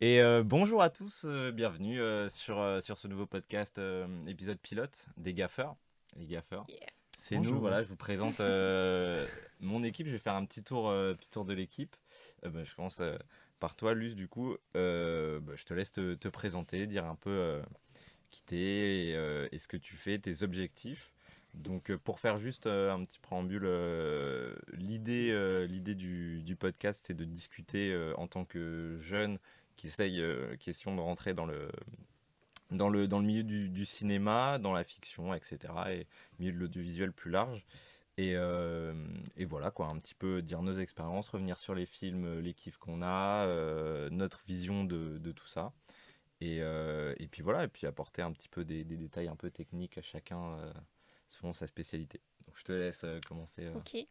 Et bonjour à tous, bienvenue sur ce nouveau podcast, épisode pilote des gaffeurs. Les gaffeurs, Yeah. c'est nous, Bonjour. voilà, je vous présente mon équipe, je vais faire un petit tour de l'équipe. Je commence par toi, Luce, du coup. Je te laisse te présenter, dire un peu qui t'es et ce que tu fais, tes objectifs. Donc pour faire juste un petit préambule, l'idée du podcast, c'est de discuter en tant que jeune qui essaye question de rentrer dans le milieu du cinéma, dans la fiction, etc. Et milieu de l'audiovisuel plus large. Et voilà, quoi, un petit peu dire nos expériences, revenir sur les films, les kiffs qu'on a, notre vision de tout ça. Et puis voilà, et puis apporter un petit peu des détails un peu techniques à chacun selon sa spécialité. Donc je te laisse commencer. Ok.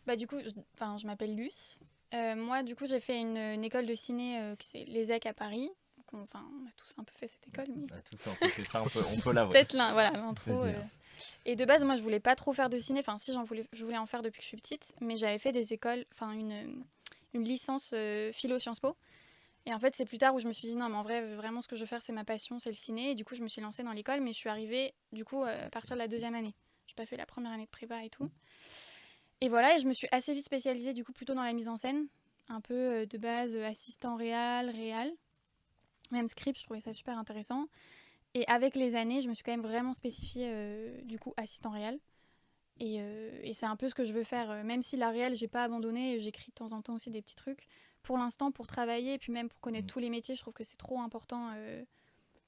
Bah du coup, je m'appelle Luce. Moi, du coup, j'ai fait une école de ciné qui c'est l'ESSEC à Paris. Donc, on a tous un peu fait cette école, mais Tout ça, on peut, ça, on peut l'avouer. peut-être voilà, l'intro. C'est dire. Et de base, moi, je voulais pas trop faire de ciné. Enfin, si, je voulais en faire depuis que je suis petite, mais j'avais fait des écoles, une licence philo Sciences Po. Et en fait, c'est plus tard où je me suis dit non, mais en vrai, vraiment, ce que je veux faire, c'est ma passion, c'est le ciné. Et du coup, je me suis lancée dans l'école, mais je suis arrivée, du coup, à partir de la deuxième année. J'ai pas fait la première année de prépa et tout. Et voilà, et je me suis assez vite spécialisée du coup plutôt dans la mise en scène, un peu de base assistant réal, même script, je trouvais ça super intéressant. Et avec les années, je me suis quand même vraiment spécifiée du coup assistant réal. Et c'est un peu ce que je veux faire, même si la réal, j'ai pas abandonné, j'écris de temps en temps aussi des petits trucs. Pour l'instant, pour travailler et puis même pour connaître tous les métiers, je trouve que c'est trop important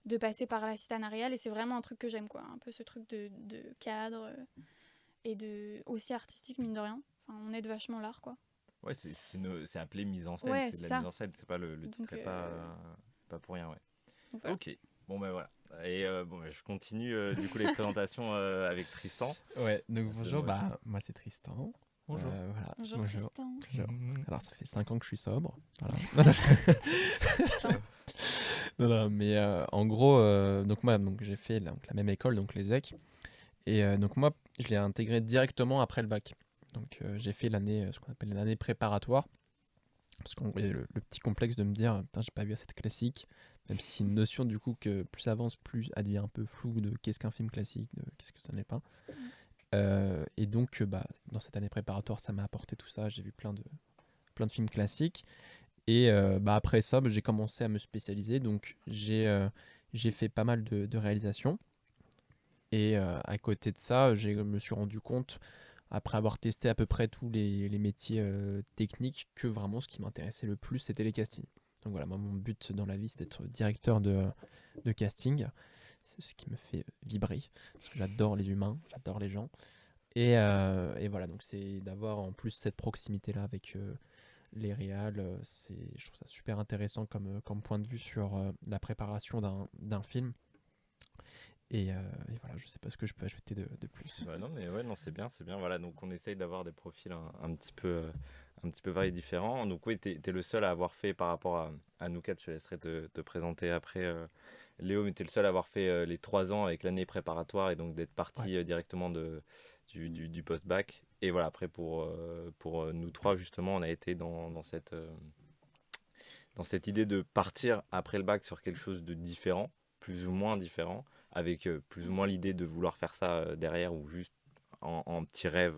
de passer par l'assistant réal et c'est vraiment un truc que j'aime, quoi. Un peu ce truc de cadre et de aussi artistique, mine de rien. Enfin, on aide vachement l'art, quoi. Ouais, c'est appelé mise en scène, Ouais, c'est de c'est la ça. mise en scène, c'est pas le Donc, titre est pas pour rien, ouais. donc voilà. Ok, bon ben voilà. Et je continue du coup les présentations avec Tristan. Ouais, donc Parce que bonjour, moi, moi c'est Tristan. Bonjour. Voilà, Bonjour Tristan. bonjour. Alors ça fait 5 ans que je suis sobre. Voilà. Putain. Non, mais en gros, donc moi donc, j'ai fait la même école, donc les EC. Et donc moi, je l'ai intégré directement après le bac. Donc j'ai fait l'année, ce qu'on appelle l'année préparatoire. Parce qu'on voyait le petit complexe de me dire, putain, j'ai pas vu assez de classique. Même si c'est une notion du coup que plus ça avance, plus elle devient un peu floue de qu'est-ce qu'un film classique, de qu'est-ce que ça n'est pas. Et donc, dans cette année préparatoire, ça m'a apporté tout ça. J'ai vu plein de films classiques. Et après ça, j'ai commencé à me spécialiser. Donc, j'ai fait pas mal de réalisations. Et à côté de ça, je me suis rendu compte, après avoir testé à peu près tous les métiers techniques, que vraiment ce qui m'intéressait le plus, c'était les castings. Donc voilà, moi, mon but dans la vie, c'est d'être directeur de casting. C'est ce qui me fait vibrer. Parce que j'adore les humains, j'adore les gens. Et voilà, donc c'est d'avoir en plus cette proximité-là avec les réals. Je trouve ça super intéressant comme point de vue sur la préparation d'un film. Et voilà, je sais pas ce que je peux ajouter de plus. bah non mais ouais non c'est bien voilà donc on essaye d'avoir des profils un petit peu variés différents. Donc oui t'es le seul à avoir fait par rapport à nous quatre, je te laisserai te présenter après Léo, mais t'es le seul à avoir fait les 3 ans avec l'année préparatoire et donc d'être Ouais. parti directement du post-bac. Et voilà, après pour nous trois, justement, on a été dans cette idée de partir après le bac sur quelque chose de différent, plus ou moins différent, avec plus ou moins l'idée de vouloir faire ça derrière ou juste en petit rêve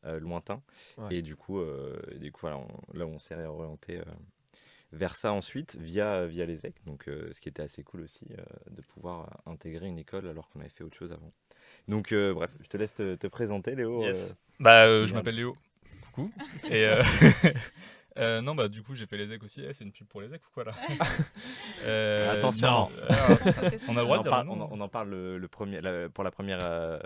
lointain. Ouais. Et du coup, voilà, là on s'est réorienté vers ça ensuite via les EC. Donc, ce qui était assez cool aussi de pouvoir intégrer une école alors qu'on avait fait autre chose avant. Donc, bref, je te laisse te présenter, Léo. Yes. Je Merde. m'appelle Léo. Coucou. Et non, du coup, j'ai fait les EC aussi. C'est une pub pour les EC ou quoi là Attention. non. On a le droit de dire non. On en parle pour la première.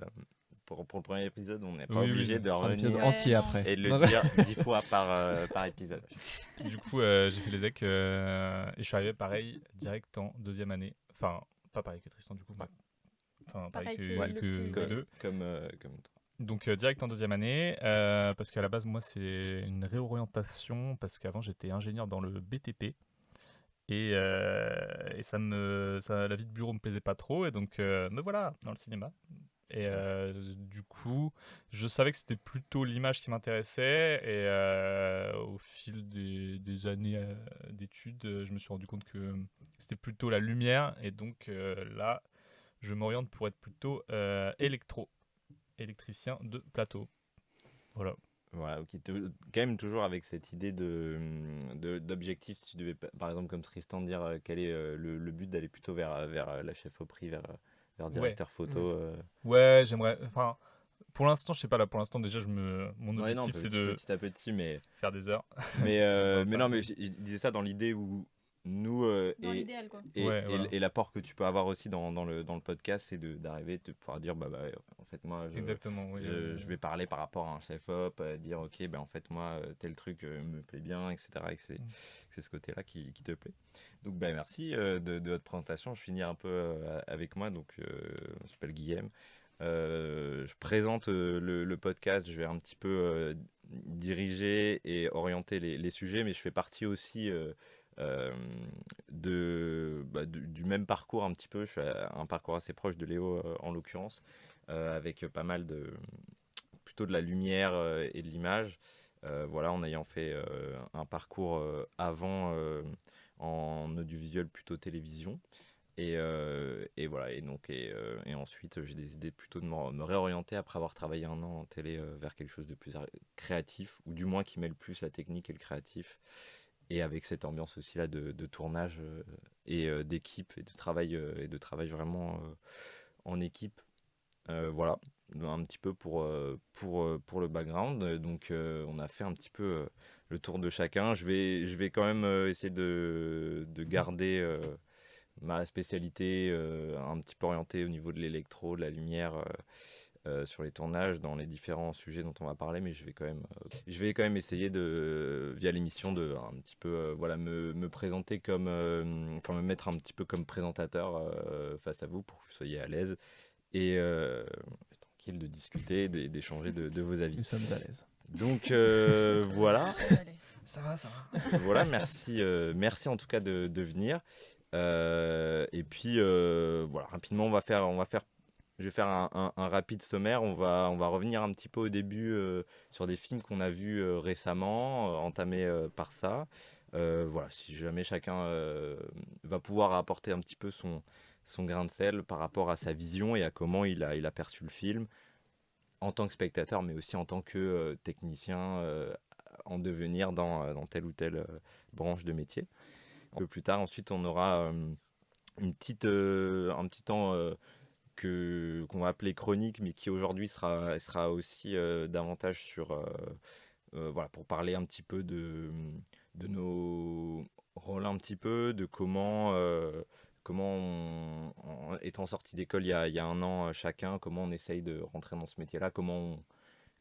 Pour le premier épisode, on n'est pas Oui, obligé oui. de Un épisode revenir entier non. après. et de le Non, dire 10 fois par épisode. Du coup, j'ai fait les EC et je suis arrivé pareil, direct en deuxième année. Enfin, pas pareil que Tristan du coup, mais enfin, pareil Pareil que que, le que, plus- que ouais. deux. Comme toi. Donc direct en deuxième année, parce qu'à la base, moi, c'est une réorientation, parce qu'avant, j'étais ingénieur dans le BTP. Et la vie de bureau me plaisait pas trop, et donc me voilà dans le cinéma. Et du coup, je savais que c'était plutôt l'image qui m'intéressait. Et au fil des années d'études, je me suis rendu compte que c'était plutôt la lumière. Et donc là, je m'oriente pour être plutôt électricien de plateau. Voilà. Voilà, quand même toujours avec cette idée d'objectif, si tu devais, par exemple, comme Tristan, dire quel est le but d'aller plutôt vers la chef au prix, vers Ouais. directeur photo. Ouais, j'aimerais. Enfin, pour l'instant, je sais pas là. Pour l'instant, déjà, mon Ouais, non, objectif, c'est de petit à petit, mais, faire des heures. mais, Encore euh, une mais fois. non, mais je disais ça dans l'idée où nous, Dans l'idéal, quoi. Ouais, voilà. et l'apport que tu peux avoir aussi dans le podcast, c'est d'arriver, de pouvoir dire, en fait, moi, Exactement. Oui, je vais parler par rapport à un chef-op, dire, ok, en fait, moi, tel truc me plaît bien, etc. Et que c'est ce côté-là qui te plaît. Donc, merci de votre présentation. Je finis un peu avec moi. Donc, je m'appelle Guillaume. Je présente le podcast, je vais un petit peu diriger et orienter les sujets, mais je fais partie aussi euh, du même parcours un petit peu. Je fais un parcours assez proche de Léo en l'occurrence, avec pas mal plutôt de la lumière et de l'image. Voilà, en ayant fait un parcours avant en audiovisuel plutôt télévision. Et voilà, et ensuite j'ai décidé plutôt de me réorienter après avoir travaillé un an en télé vers quelque chose de plus créatif, ou du moins qui mêle plus la technique et le créatif, et avec cette ambiance aussi là de tournage et d'équipe et de travail vraiment en équipe. Voilà, un petit peu pour le background. Donc on a fait un petit peu le tour de chacun. Je vais quand même essayer de garder ma spécialité un petit peu orientée au niveau de l'électro, de la lumière sur les tournages, dans les différents sujets dont on va parler, mais je vais quand même essayer via l'émission de un petit peu voilà, me présenter comme, enfin me mettre un petit peu comme présentateur face à vous pour que vous soyez à l'aise et tranquille de discuter, d'échanger de vos avis. Nous sommes à l'aise. Donc voilà. Ça va, ça va. Voilà, merci en tout cas de venir. Et puis voilà, rapidement, je vais faire un rapide sommaire. On va revenir un petit peu au début sur des films qu'on a vus récemment, entamés par ça. Voilà, si jamais chacun va pouvoir apporter un petit peu son grain de sel par rapport à sa vision et à comment il a perçu le film en tant que spectateur, mais aussi en tant que technicien en devenir dans telle ou telle branche de métier. Un peu plus tard, ensuite, on aura un petit temps qu'on va appeler chronique, mais qui aujourd'hui sera aussi davantage sur, voilà, pour parler un petit peu de nos rôles un petit peu, de comment étant sorti d'école il y a un an chacun, comment on essaye de rentrer dans ce métier-là, quand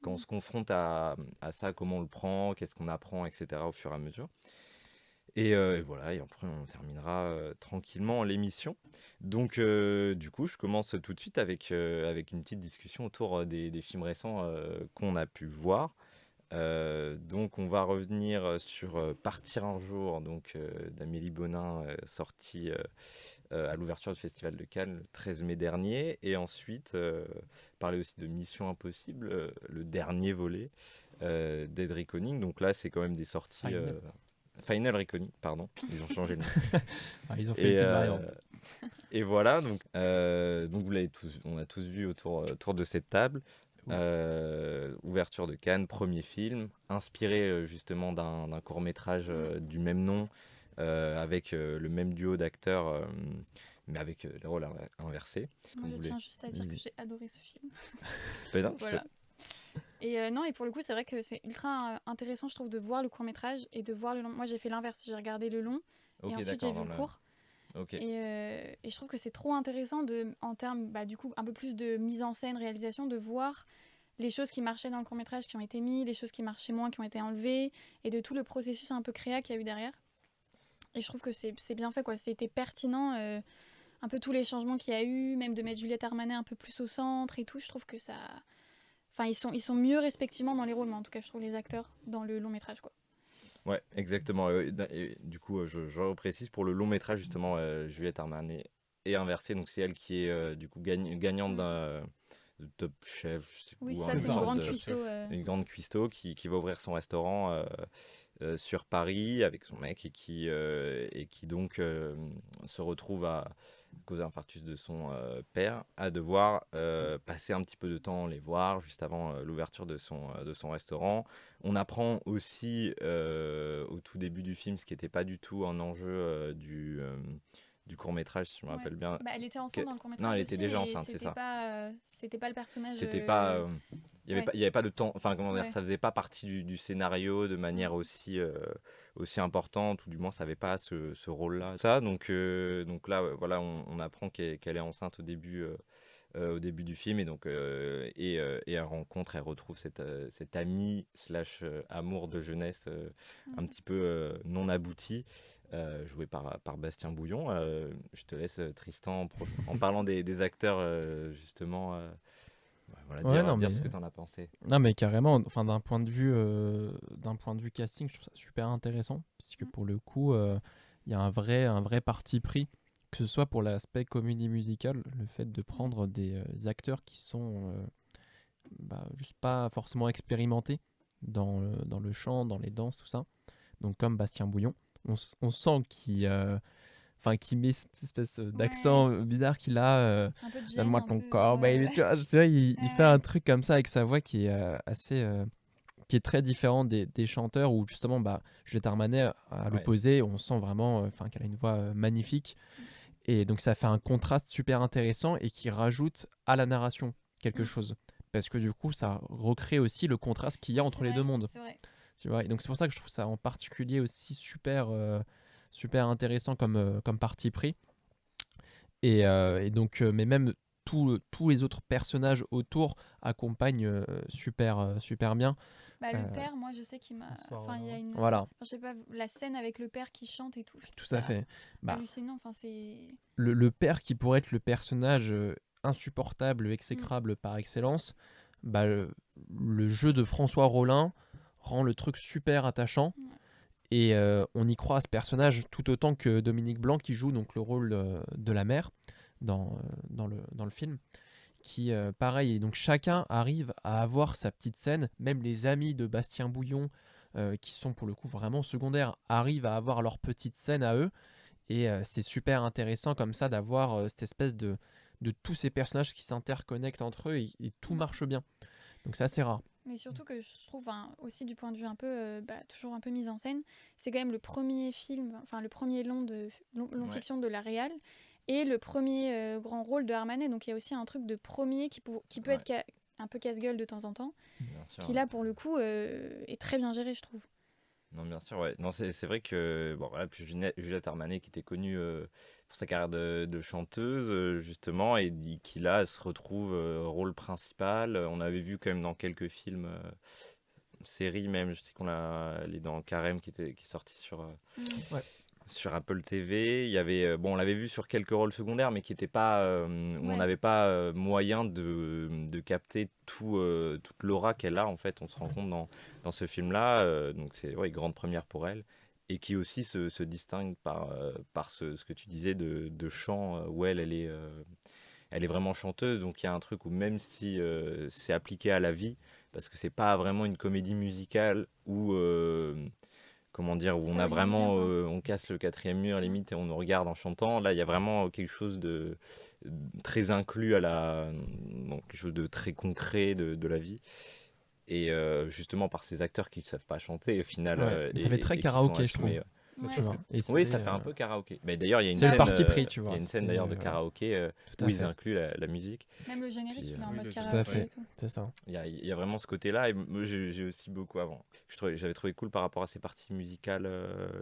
on se confronte à ça, comment on le prend, qu'est-ce qu'on apprend, etc. au fur et à mesure. Et voilà, et après on terminera tranquillement l'émission. Donc du coup, je commence tout de suite avec une petite discussion autour des films récents qu'on a pu voir. Donc on va revenir sur Partir un jour, donc d'Amélie Bonin, sorti à l'ouverture du Festival de Cannes le 13 mai dernier. Et ensuite parler aussi de Mission Impossible, le dernier volet d'Ed Reckoning. Donc là, c'est quand même des sorties... Final Reckoning, pardon, ils ont changé le nom. Ils ont fait une petite variante. Et voilà, donc vous l'avez on a tous vu autour de cette table. Ouverture de Cannes, premier film, inspiré justement d'un court-métrage du même nom, avec le même duo d'acteurs, mais avec les rôles inversés. Moi, je tiens juste à dire que j'ai adoré ce film. Non, Voilà. Et non, et pour le coup, c'est vrai que c'est ultra intéressant, je trouve, de voir le court-métrage et de voir le long. Moi, j'ai fait l'inverse, j'ai regardé le long et ensuite j'ai vu le court. Okay. Et je trouve que c'est trop intéressant en termes, du coup, un peu plus de mise en scène, réalisation, de voir les choses qui marchaient dans le court-métrage qui ont été mis, les choses qui marchaient moins qui ont été enlevées, et de tout le processus un peu créa qu'il y a eu derrière. Et je trouve que c'est bien fait, quoi. C'était pertinent, un peu tous les changements qu'il y a eu, même de mettre Juliette Armanet un peu plus au centre et tout. Je trouve que ça... Enfin, ils sont mieux respectivement dans les rôles, mais en tout cas, je trouve les acteurs dans le long-métrage, quoi. Ouais, exactement. Et du coup, je reprécise pour le long métrage, justement, Juliette Armanet est inversée. Donc, c'est elle qui est du coup gagnante Top Chef, je sais Oui, plus, ça, quelque c'est une ça, chose, grande Top cuistot. une grande cuistot qui va ouvrir son restaurant sur Paris avec son mec et qui donc se retrouve à cause d'un infarctus de son père à devoir passer un petit peu de temps les voir juste avant l'ouverture de son restaurant. On apprend aussi au tout début du film ce qui n'était pas du tout un enjeu du court-métrage, si je me Ouais. rappelle bien. Bah, elle était Que- enceinte dans le Non, court-métrage elle était aussi, déjà mais enceinte, c'est ça. c'était pas le personnage. C'était pas Ouais. il y avait pas de temps, enfin comment dire, Ouais. ça faisait pas partie du scénario de manière Mm. aussi importante, ou du moins ça avait pas ce rôle-là, ça. Donc là voilà, on apprend qu'elle est enceinte au début du film, et donc et elle rencontre, elle retrouve cette amie slash amour de jeunesse un Mm. petit peu non abouti, joué par Bastien Bouillon. Je te laisse, Tristan, en parlant des acteurs, justement, voilà, Ouais, non, dire mais ce que tu en as pensé. non, mais carrément. Enfin, d'un point de vue casting, je trouve ça super intéressant, parce que Mm. pour le coup, il y a un vrai parti pris, que ce soit pour l'aspect comédie musicale, le fait de prendre des acteurs qui sont juste pas forcément expérimentés dans le chant, dans les danses, tout ça. Donc comme Bastien Bouillon, on sent qu'il met cette espèce Ouais. d'accent bizarre qu'il a. Un peu de gêne, Donne-moi un ton peu. corps, baby. Tu vois, il fait Ouais. un truc comme ça avec sa voix qui est qui est très différent des chanteurs où justement Juliette Armanet à Ouais. l'opposé, on sent vraiment qu'elle a une voix magnifique, et donc ça fait un contraste super intéressant et qui rajoute à la narration quelque Mm. chose, parce que du coup ça recrée aussi le contraste qu'il y a Oui, entre c'est les vrai, deux mondes, c'est vrai. tu vois. Et donc c'est pour ça que je trouve ça en particulier aussi super intéressant comme parti pris. Et donc, mais même tous les autres personnages autour accompagnent super bien. Bah, Euh, le père, moi, je sais qu'il m'a. François Enfin, il y a Rollin. une. voilà, Enfin, je sais pas, la scène avec le père qui chante et tout, je trouve tout à ça fait. Bah, hallucinant. Enfin, c'est. le père qui pourrait être le personnage insupportable, Mm. exécrable par excellence, le jeu de François Rollin rend le truc super attachant. Ouais. Et on y croit à ce personnage tout autant que Dominique Blanc, qui joue donc le rôle de la mère dans le film, qui pareil, et donc chacun arrive à avoir sa petite scène. Même les amis de Bastien Bouillon, qui sont pour le coup vraiment secondaires, arrivent à avoir leur petite scène à eux. Et c'est super intéressant comme ça d'avoir cette espèce de tous ces personnages qui s'interconnectent entre eux, et tout Mm. marche bien. Donc c'est assez rare. Mais surtout que je trouve, hein, aussi du point de vue un peu, toujours un peu mise en scène, c'est quand même le premier film, enfin le premier long Ouais. fiction de la réal, et le premier grand rôle de Armanet. Donc il y a aussi un truc de premier qui peut Ouais. être un peu casse-gueule de temps en temps, Bien sûr, qui ouais. là pour le coup est très bien géré, je trouve. Non, bien sûr, ouais. Non, c'est vrai que bon, voilà, puis Juliette Armanet, qui était connue pour sa carrière de chanteuse, justement, et qui là se retrouve rôle principal. On avait vu quand même dans quelques films, séries même. Je sais elle est dans Carême, qui est sorti Mm. Ouais. sur Apple TV. Il y avait, bon, on l'avait vu sur quelques rôles secondaires, mais qui n'étaient pas, où on Ouais. n'avait pas moyen de capter toute l'aura qu'elle a. En fait, on se rend compte dans ce film-là. Donc c'est, ouais, grande première pour elle, et qui aussi se distingue par ce que tu disais de chant, où elle est vraiment chanteuse. Donc il y a un truc où, même si c'est appliqué à la vie, parce que c'est pas vraiment une comédie musicale où comment dire, où C'est on pas a hollywoodien, vraiment, quoi. on casse le quatrième mur Mm. limite et on nous regarde en chantant. Là, il y a vraiment quelque chose de très inclus donc quelque chose de très concret de la vie. Et justement, par ces acteurs qui ne savent pas chanter, au final, Ouais, mais ça fait très et qui sont karaoké, je trouve. assumés. Mais Ouais. Tu ça, vois. Et Oui, c'est ça fait un peu karaoké. Mais d'ailleurs, il y a une c'est le scène, parti pris, tu il y a vois. une scène C'est d'ailleurs de karaoké tout où à ils fait. incluent la musique. Même le générique, Puis, il est en oui, mode le Tout à karaoké fait, et tout. c'est ça. Il y a vraiment ce côté-là, et moi j'ai aussi beaucoup avant. J'avais trouvé cool par rapport à ces parties musicales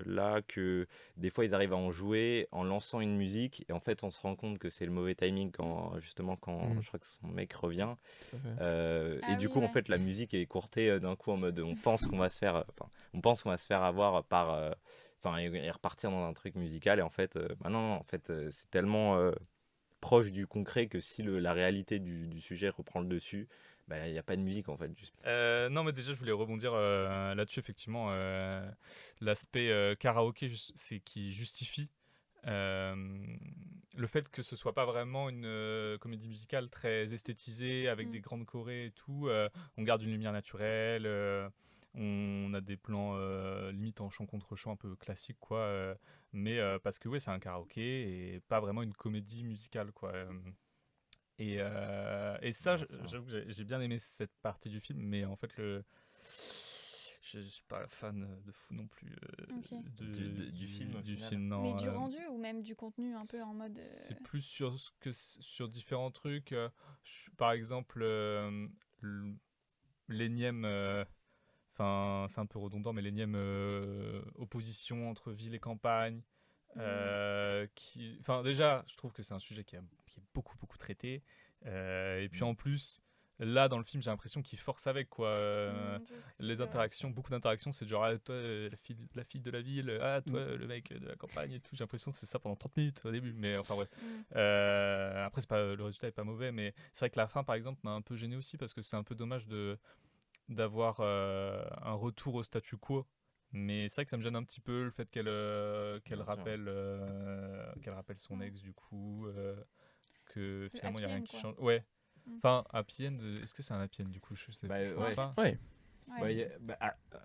là, que des fois ils arrivent à en jouer en lançant une musique, et en fait on se rend compte que c'est le mauvais timing quand justement quand Mm. je crois que son mec revient. Tout à fait. Ah Et du oui, coup en ouais. fait la musique est écourtée d'un coup, en mode on pense qu'on va se faire on pense qu'on va se faire avoir par enfin et repartir dans un truc musical, et en fait bah non, en fait c'est tellement proche du concret que si la réalité du sujet reprend le dessus, bah, il n'y a pas de musique en fait. Juste. Non, mais déjà, je voulais rebondir là-dessus, effectivement. L'aspect karaoké, c'est qui justifie euh, le fait que ce soit pas vraiment une comédie musicale très esthétisée avec des grandes chorés et tout, on garde une lumière naturelle, on a des plans limite en chant contre chant un peu classique quoi, mais parce que ouais c'est un karaoké et pas vraiment une comédie musicale quoi. Et ça, j'avoue que j'ai bien aimé cette partie du film, mais en fait je suis pas fan de fou non plus Ok. Du film, au du final. film, non. Mais du rendu ou même du contenu un peu en mode. C'est plus sur différents trucs. Par exemple, l'énième, enfin c'est un peu redondant, mais l'énième opposition entre ville et campagne. Enfin déjà, je trouve que c'est un sujet qui est beaucoup beaucoup traité. Et puis en plus, là dans le film, j'ai l'impression qu'il force avec quoi. Les interactions, beaucoup d'interactions, c'est genre ah, toi la fille de la ville, ah toi le mec de la campagne et tout. J'ai l'impression que c'est ça pendant 30 minutes au début, mais enfin ouais. Après c'est pas, le résultat est pas mauvais, mais c'est vrai que la fin par exemple m'a un peu gêné aussi parce que c'est un peu dommage d'avoir un retour au statu quo. Mais c'est vrai que ça me gêne un petit peu le fait qu'elle rappelle son ex du coup, que finalement il y a rien qui change. Ouais. Enfin, happy end, est-ce que c'est un happy end du coup? Je sais je pense pas. Ouais.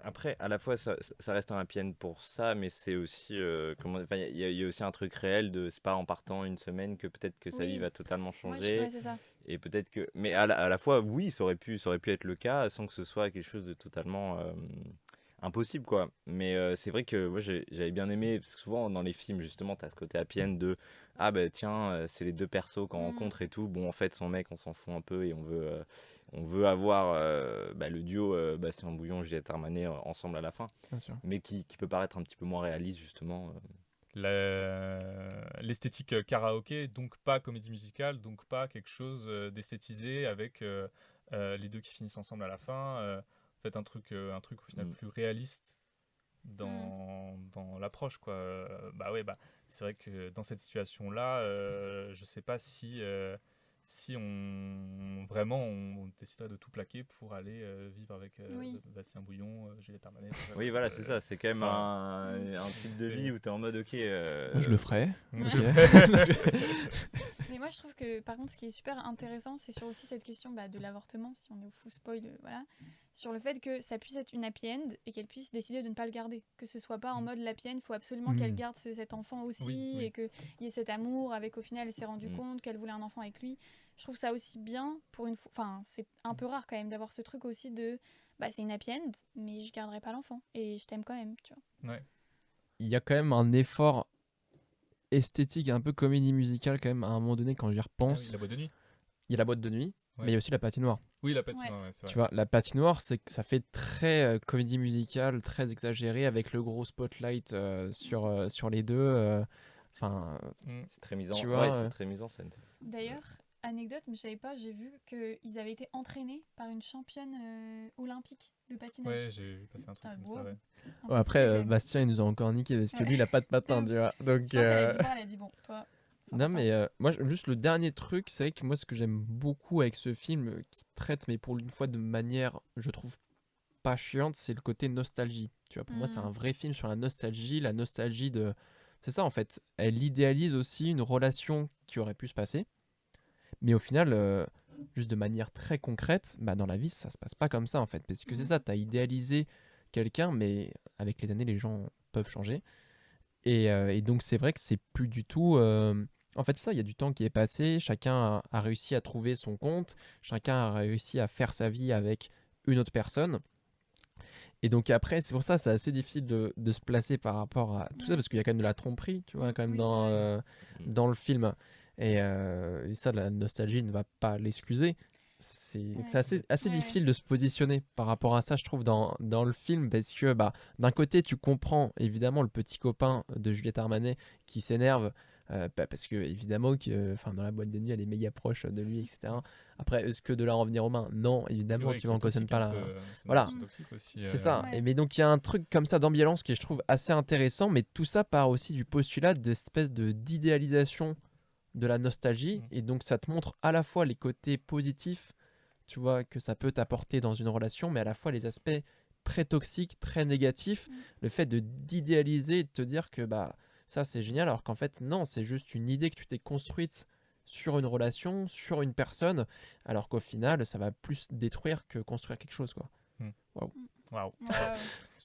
Après, à la fois, ça reste un happy end pour ça, mais c'est aussi, il y a aussi un truc réel de, c'est pas en partant une semaine que peut-être que sa vie va totalement changer. Ouais, c'est ça. Et peut-être que, mais à la fois, oui, ça aurait pu être le cas sans que ce soit quelque chose de totalement impossible, quoi. Mais c'est vrai que moi, j'avais bien aimé, parce que souvent dans les films, justement, t'as ce côté happy end de, ah bah tiens, c'est les deux persos qu'on rencontre et tout. Bon, en fait, son mec, on s'en fout un peu et on veut avoir le duo Bastien Bouillon, Juliette Armanet ensemble à la fin. Bien sûr. Mais qui peut paraître un petit peu moins réaliste, justement. L'esthétique karaoké, donc pas comédie musicale, donc pas quelque chose d'esthétisé avec les deux qui finissent ensemble à la fin. En fait, un truc au final plus réaliste dans l'approche quoi. Bah ouais, c'est vrai que dans cette situation là, je sais pas si on vraiment on déciderait de tout plaquer pour aller vivre avec Bastien Bouillon, Juliette Armanet. Oui, voilà, c'est ça, c'est quand même un type de vie où tu es en mode ok. Je le ferai. Mais moi, je trouve que, par contre, ce qui est super intéressant, c'est sur aussi cette question de l'avortement, si on est au full spoil, voilà, sur le fait que ça puisse être une happy end et qu'elle puisse décider de ne pas le garder. Que ce soit pas en mode l'happy end, il faut absolument qu'elle garde cet enfant aussi et qu'il y ait cet amour avec, au final, elle s'est rendue compte qu'elle voulait un enfant avec lui. Je trouve ça aussi bien pour une fois. Enfin, c'est un peu rare quand même d'avoir ce truc aussi de c'est une happy end, mais je garderai pas l'enfant et je t'aime quand même, tu vois. Ouais. Il y a quand même un effort esthétique, un peu comédie musicale quand même à un moment donné quand j'y repense. La boîte de nuit. Il y a la boîte de nuit, mais il y a aussi la patinoire. Oui, la patinoire, c'est vrai. Tu vois, la patinoire, c'est que ça fait très comédie musicale, très exagéré avec le gros spotlight sur les deux. C'est très mis en, c'est très mis en scène. D'ailleurs, anecdote, mais je savais pas, j'ai vu qu'ils avaient été entraînés par une championne olympique de patinage. Ouais, j'ai vu passer un truc comme ça, ouais. Après, Bastien, il nous a encore niqué parce que lui, il a pas de patin, tu vois. Donc, je pense qu'elle a dit bon, toi. Non, mais moi, juste le dernier truc, c'est que moi, ce que j'aime beaucoup avec ce film, qui traite, mais pour une fois de manière, je trouve, pas chiante, c'est le côté nostalgie. Tu vois, pour moi, c'est un vrai film sur la nostalgie de. C'est ça, en fait. Elle idéalise aussi une relation qui aurait pu se passer. Mais au final, juste de manière très concrète, dans la vie, ça se passe pas comme ça, en fait. Parce que c'est ça, t'as idéalisé quelqu'un, mais avec les années, les gens peuvent changer. Et donc, c'est vrai que c'est plus du tout. En fait, ça, il y a du temps qui est passé. Chacun a réussi à trouver son compte. Chacun a réussi à faire sa vie avec une autre personne. Et donc, après, c'est pour ça, c'est assez difficile de se placer par rapport à tout ça, parce qu'il y a quand même de la tromperie, tu vois, quand même dans le film. Et ça, la nostalgie ne va pas l'excuser. C'est assez difficile de se positionner par rapport à ça, je trouve, dans le film, parce que d'un côté, tu comprends évidemment le petit copain de Juliette Armanet qui s'énerve, parce que évidemment, dans la boîte de nuit, elle est méga proche de lui, etc. Après, est-ce que de là en revenir aux mains? Non, évidemment, tu m'en cautionnes pas là. Voilà, c'est ça. Ouais. Mais donc, il y a un truc comme ça d'ambiance qui je trouve assez intéressant, mais tout ça part aussi du postulat de cette espèce d'idéalisation de la nostalgie, et donc ça te montre à la fois les côtés positifs, tu vois, que ça peut t'apporter dans une relation, mais à la fois les aspects très toxiques, très négatifs, le fait d'idéaliser et de te dire que ça c'est génial, alors qu'en fait non, c'est juste une idée que tu t'es construite sur une relation, sur une personne, alors qu'au final ça va plus détruire que construire quelque chose quoi. Waouh. Ouais.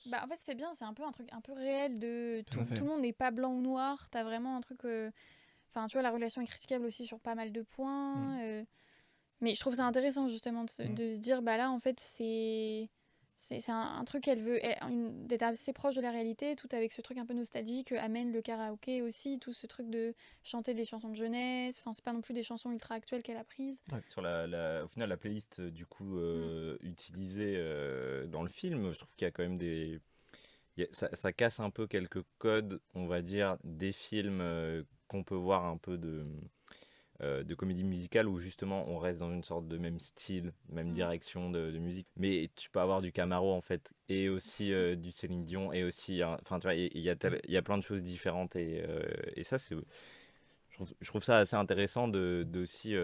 Bah, en fait, c'est bien, c'est un peu un truc un peu réel de Tout à fait. tout le monde n'est pas blanc ou noir. T'as vraiment un truc. Enfin, tu vois, la relation est critiquable aussi sur pas mal de points. Mais je trouve ça intéressant justement de se dire, bah là, en fait, c'est un truc qu'elle veut d'être assez proche de la réalité, tout avec ce truc un peu nostalgique, amène le karaoké aussi, tout ce truc de chanter des chansons de jeunesse. Enfin, c'est pas non plus des chansons ultra actuelles qu'elle a prises. Sur au final, la playlist du coup utilisée dans le film, je trouve qu'il y a quand même ça casse un peu quelques codes, on va dire, des films qu'on peut voir un peu de comédie musicale où justement on reste dans une sorte de même style, même direction de musique. Mais tu peux avoir du Camaro en fait, et aussi du Céline Dion, et aussi, enfin tu vois, il y a plein de choses différentes, et ça, je trouve ça assez intéressant de aussi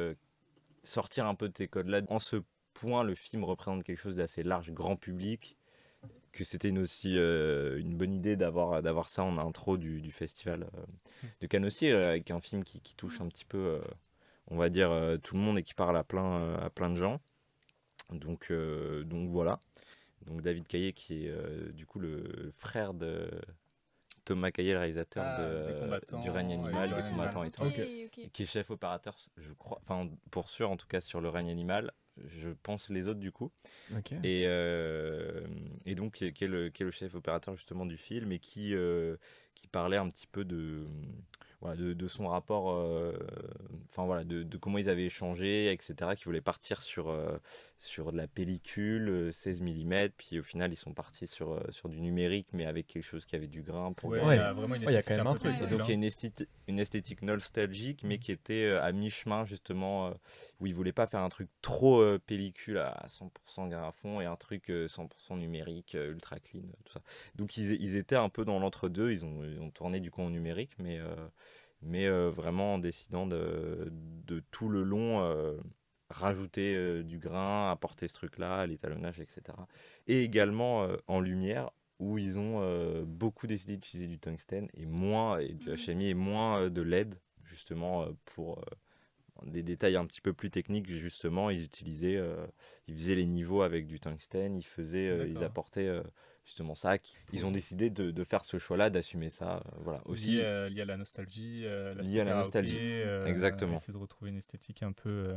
sortir un peu de ces codes-là. En ce point, le film représente quelque chose d'assez large, grand public, que c'était aussi une bonne idée d'avoir ça en intro du festival de Cannes aussi, avec un film qui touche un petit peu, on va dire, tout le monde, et qui parle à plein de gens. Donc voilà. Donc David Caillé, qui est du coup le frère de Thomas Caillé, le réalisateur du règne animal, des combattants et tout, qui est chef opérateur, je crois, enfin pour sûr en tout cas sur le règne animal, je pense les autres du coup, Ok. et donc qui est le chef opérateur justement du film, et qui parlait un petit peu voilà, de son rapport, enfin voilà, de comment ils avaient échangé, etc., qui voulaient partir sur de la pellicule 16 mm, puis au final ils sont partis sur du numérique, mais avec quelque chose qui avait du grain pour Ouais, garder. il y a vraiment une Ouais, il y a esthétique quand même un un peu truc, Et ouais. donc il y a une esthétique nostalgique, mais qui était à mi-chemin justement, où ils voulaient pas faire un truc trop pellicule à 100% graphon, et un truc 100% numérique, ultra clean, tout ça. Donc ils étaient un peu dans l'entre-deux, ils ont tourné du coup en numérique, mais vraiment en décidant de tout le long rajouter du grain, apporter ce truc-là, l'étalonnage, etc. Et également en lumière, où ils ont beaucoup décidé d'utiliser du tungstène et du HMI, et moins de LED, justement, pour des détails un petit peu plus techniques. Justement, ils faisaient les niveaux avec du tungstène, ils D'accord. apportaient justement ça. Ils ont décidé de faire ce choix-là, d'assumer ça, voilà. Aussi Lié à la nostalgie, lié à la nostalgie. Exactement. essayer de retrouver une esthétique un peu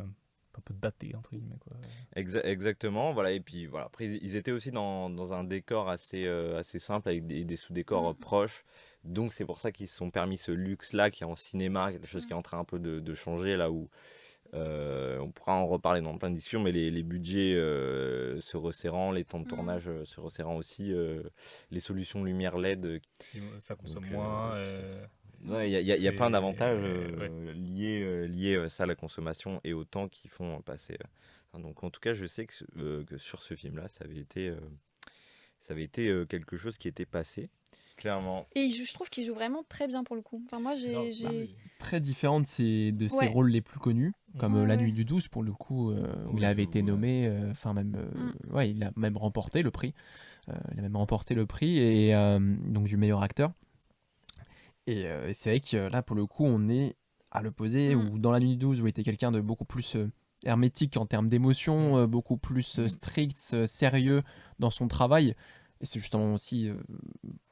datée, entre guillemets, quoi. Exactement, voilà. Et puis voilà, après ils étaient aussi dans un décor assez simple, avec des sous-décors proches. Donc c'est pour ça qu'ils se sont permis ce luxe-là, qui est en cinéma, quelque chose qui est en train un peu de changer, là où on pourra en reparler dans plein de discussions, mais les budgets se resserrant, les temps de tournage se resserrant aussi, les solutions lumière LED. Ça consomme Donc, moins. Ouais, il y a plein d'avantages Ouais. liés ça à la consommation et au temps qu'ils font passer. Donc en tout cas, je sais que sur ce film-là, ça avait été quelque chose qui était passé, clairement. Et je trouve qu'il joue vraiment très bien pour le coup. Enfin, moi, Non, j'ai... Très différent de ses Ouais. rôles les plus connus, comme Ouais, La ouais. Nuit du 12 pour le coup, où Oui, il avait été ouais. nommé, enfin même, ouais, il a même remporté le prix. Il a même remporté le prix, et donc du meilleur acteur. Et c'est vrai que là, pour le coup, on est à l'opposé, où dans La Nuit du 12, où il était quelqu'un de beaucoup plus hermétique en termes d'émotion, beaucoup plus strict, sérieux dans son travail. Et c'est justement aussi,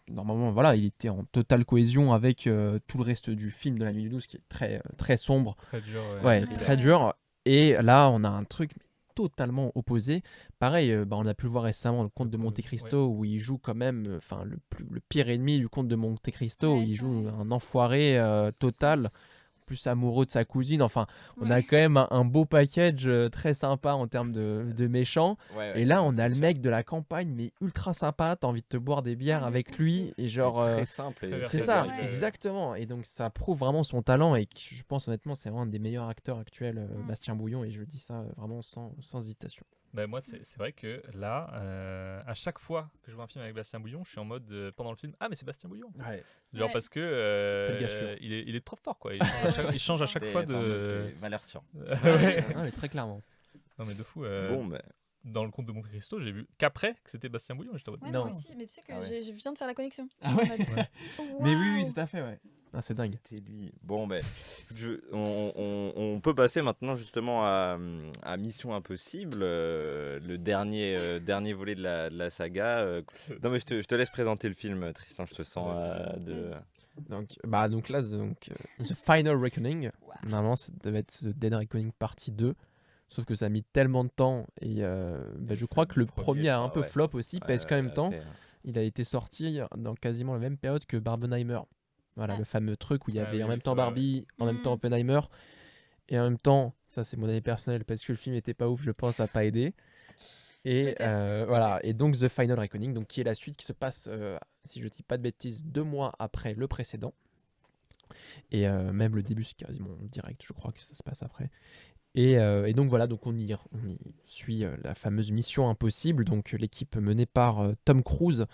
normalement, voilà, il était en totale cohésion avec tout le reste du film de La Nuit du 12, qui est très, très sombre, très dur. ouais, Ouais. très dur. Et là, on a un truc totalement opposé. Pareil, on a pu le voir récemment, le Comte de Monte Cristo, où il joue quand même, enfin, le pire ennemi du Comte de Monte Cristo, où Ouais, il c'est joue vrai. un enfoiré total, plus amoureux de sa cousine. Enfin, on a Ouais. quand même un beau package très sympa en termes de méchants. Ouais, Et là, non, on a c'est le sûr. mec de la campagne, mais ultra sympa. T'as envie de te boire des bières Ah, de avec ouf, lui. de ouf. Et Mais genre, très simple très et c'est très ça, facile. exactement. Et donc, ça prouve vraiment son talent. Et que je pense honnêtement, c'est vraiment un des meilleurs acteurs actuels, Bastien Bouillon. Et je le dis ça vraiment sans hésitation. Ben moi, c'est vrai que là, à chaque fois que je vois un film avec Bastien Bouillon, je suis en mode, pendant le film, ah, mais c'est Bastien Bouillon. Ouais. Genre Ouais. parce que C'est le gars sûr. il est trop fort, quoi. Il change à chaque fois de. Valeur sûre. Ouais. Ah, mais très clairement. Non, mais de fou. Bon, ben, Dans le Comte de Monte Cristo, j'ai vu qu'après que c'était Bastien Bouillon. J'étais en mode, Ouais, Non. moi aussi. Mais tu sais que Ah ouais. je viens de faire la connexion. Ah J'étais en ouais. mode, oh, Mais oui, waouh. tout à fait, ouais. Ah, c'est dingue. C'était lui. Bon, ben, on peut passer maintenant justement à Mission Impossible, le dernier volet de la saga. Non, mais je te laisse présenter le film, Tristan, je te sens de... Donc là, The Final Reckoning. Normalement, ça devait être The Dead Reckoning partie 2. Sauf que ça a mis tellement de temps. Et je crois que le premier a un peu flop aussi. Parce qu'en même temps, il a été sorti dans quasiment la même période que Barbenheimer. Voilà, le fameux truc où il y avait en même temps Barbie, en même temps Oppenheimer. Et en même temps, ça c'est mon avis personnel, parce que le film était pas ouf, je pense, ça n'a pas aidé. Et voilà, et donc The Final Reckoning, donc, qui est la suite qui se passe, si je dis pas de bêtises, 2 mois après le précédent. Et même le début, c'est quasiment direct, je crois que ça se passe après. Et donc voilà, donc on y suit la fameuse Mission Impossible, donc l'équipe menée par Tom Cruise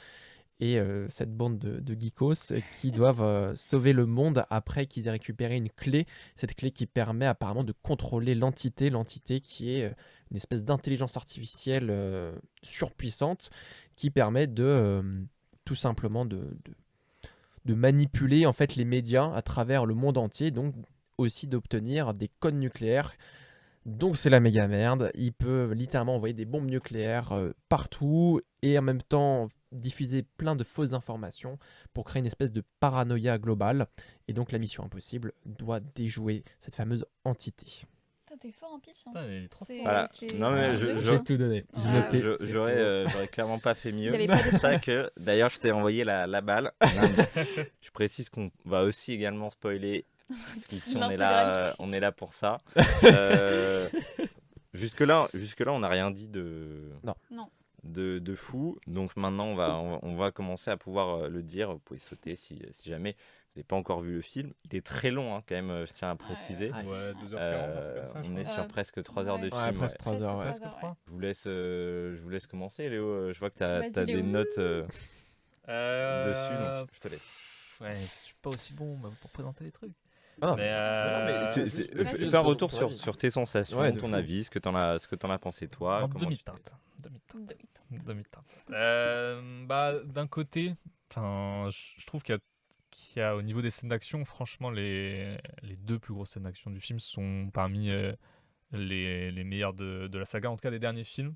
et cette bande de geekos qui doivent sauver le monde après qu'ils aient récupéré une clé, cette clé qui permet apparemment de contrôler l'entité qui est une espèce d'intelligence artificielle surpuissante qui permet de tout simplement de manipuler en fait les médias à travers le monde entier, donc aussi d'obtenir des codes nucléaires. Donc c'est la méga merde, il peut littéralement envoyer des bombes nucléaires partout et en même temps diffuser plein de fausses informations pour créer une espèce de paranoïa globale. Et donc la mission impossible doit déjouer cette fameuse entité. Putain, t'es fort en pitch. Hein. Putain, il est trop fort. Voilà. Non, mais J'ai tout donné. J'ai Ah, noté. J'aurais clairement pas fait mieux. Il avait pas de C'est ça promesse. que, d'ailleurs, je t'ai envoyé la balle. Je précise qu'on va aussi également spoiler, parce qu'ici, L'intégralité. on est là pour ça. Euh, jusque-là, on n'a rien dit Non. de fou. Donc maintenant, on va commencer à pouvoir le dire. Vous pouvez sauter si jamais vous n'avez pas encore vu le film. Il est très long, hein, quand même, je tiens à préciser. Ouais, 2h40, un truc comme ça. On est sur presque 3 heures de ouais. film. presque 3 heures. Presque Ouais. 3 heures, ouais. Je vous laisse commencer, Léo. Je vois que tu as Vas-y, des Léo. notes dessus, donc je te laisse. Ouais, je suis pas aussi bon pour présenter les trucs. Ah, Mais, Vas-y. Fais un retour sur tes sensations, Ouais, de ton fou. avis, ce que t'en as pensé toi. en comment tu demi-teinte. Demi-temps. Demi-teinte. D'un côté, je trouve qu'il y a au niveau des scènes d'action, franchement, les 2 plus grosses scènes d'action du film sont parmi les meilleures de la saga, en tout cas des derniers films.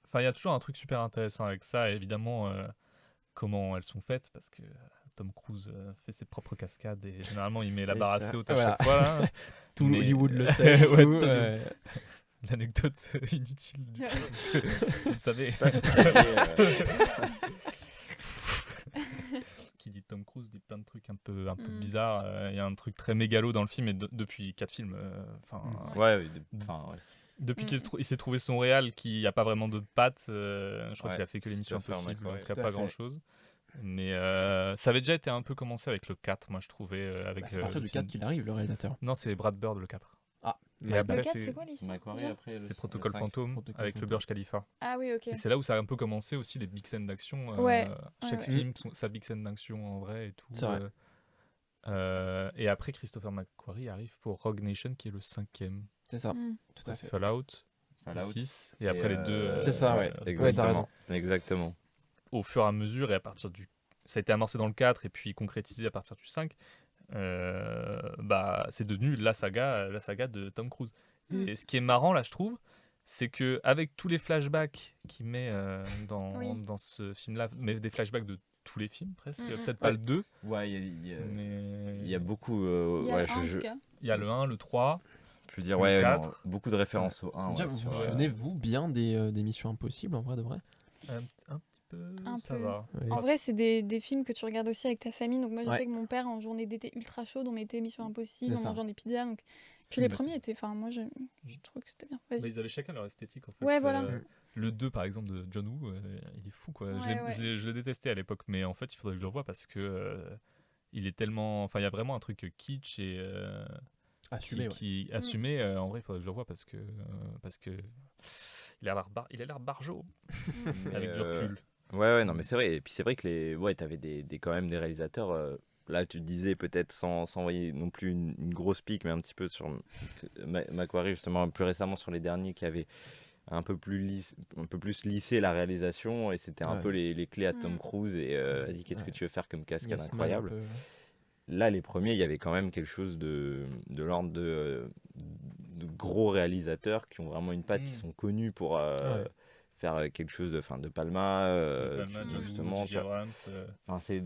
Enfin, il y a toujours un truc super intéressant avec ça, et évidemment, comment elles sont faites, parce que Tom Cruise fait ses propres cascades, et généralement, il met la Et barre ça, assez haute à voilà. chaque fois. Là. Tout Mais- Hollywood le sait. Ouais, tout, tout L'anecdote inutile, vous savez. Qui dit Tom Cruise dit plein de trucs un peu bizarres. Il y a un truc très mégalo dans le film, et depuis 4 films. Ouais, ouais. Depuis il s'est trouvé son réal qui n'a pas vraiment de pattes, je crois Ouais, qu'il a fait que l'émission Christopher Impossible, en McQuarrie. tout cas Tout à pas fait. grand chose. Mais ça avait déjà été un peu commencé avec le 4, moi je trouvais. Avec, C'est à partir le du film- 4 qu'il arrive, le réalisateur. Non, c'est Brad Bird le 4. Ah, Et my après, bad. Le 4, c'est- c'est quoi l'histoire Macquarie déjà après. C'est Protocole Fantôme Protocole avec le Fantôme. Burj Khalifa. Ah oui, ok. Et c'est là où ça a un peu commencé aussi les big scènes d'action. Ouais, Chaque ouais. film, sa big scène d'action en vrai et tout. C'est vrai. Et après, Christopher McQuarrie arrive pour Rogue Nation qui est le 5e. C'est ça, Mm. tout à fait. Fallout, le Fallout. 6. Et après les deux. C'est ça, ouais. Ouais, t'as raison. Exactement. Au fur et à mesure, et à partir du. Ça a été amorcé dans le 4 et puis concrétisé à partir du 5. C'est devenu la saga de Tom Cruise. Et ce qui est marrant là, je trouve, c'est que avec tous les flashbacks qu'il met Oui. dans ce film-là, mais des flashbacks de tous les films presque, Mhm. peut-être pas Ouais. le 2, Ouais, mais il y a beaucoup. Il y a Ouais, un, en tout cas. il y a le 1, le 3. je veux dire, Le ouais, non, 4. beaucoup de références au 1. Déjà, ouais, vous sur, vous souvenez-vous bien des Missions Impossibles, en vrai de vrai? Un petit peu, Un ça peu. va. Ouais. En vrai, c'est des films que tu regardes aussi avec ta famille. Donc moi, je Ouais. sais que mon père, en journée d'été ultra chaude, on mettait Mission Impossible, C'est on ça. mangeant des pizzas. Donc... Puis les Bah, premiers étaient... Enfin, moi, je trouve que c'était bien. Mais Vas-y. ils avaient chacun leur esthétique en fait. Ouais, voilà. Le 2 par exemple de John Woo, il est fou quoi. Ouais. Je l'ai détesté à l'époque, mais en fait il faudrait que je le revoie parce que il est tellement. Enfin, il y a vraiment un truc kitsch et Assumé, ouais. qui assumé. En vrai, il faudrait que je le revoie parce que il a l'air barjot Mais, avec du recul. Ouais, non, mais c'est vrai. Et puis c'est vrai que t'avais quand même des réalisateurs. Là, tu te disais peut-être sans envoyer non plus une grosse pique, mais un petit peu sur Macquarie, justement, plus récemment sur les derniers qui avaient un peu plus lissé la réalisation. Et c'était un Ouais. peu les clés à Tom Mm. Cruise. Et vas-y, qu'est-ce que Ouais. tu veux faire comme cascade Yes, man, incroyable? un peu. là, les premiers, il y avait quand même quelque chose de l'ordre de gros réalisateurs qui ont vraiment une patte, qui sont connus pour Ouais. faire quelque chose de Palma, De Palma, John Woo, justement. J.J. Abrams, Enfin, quand c'est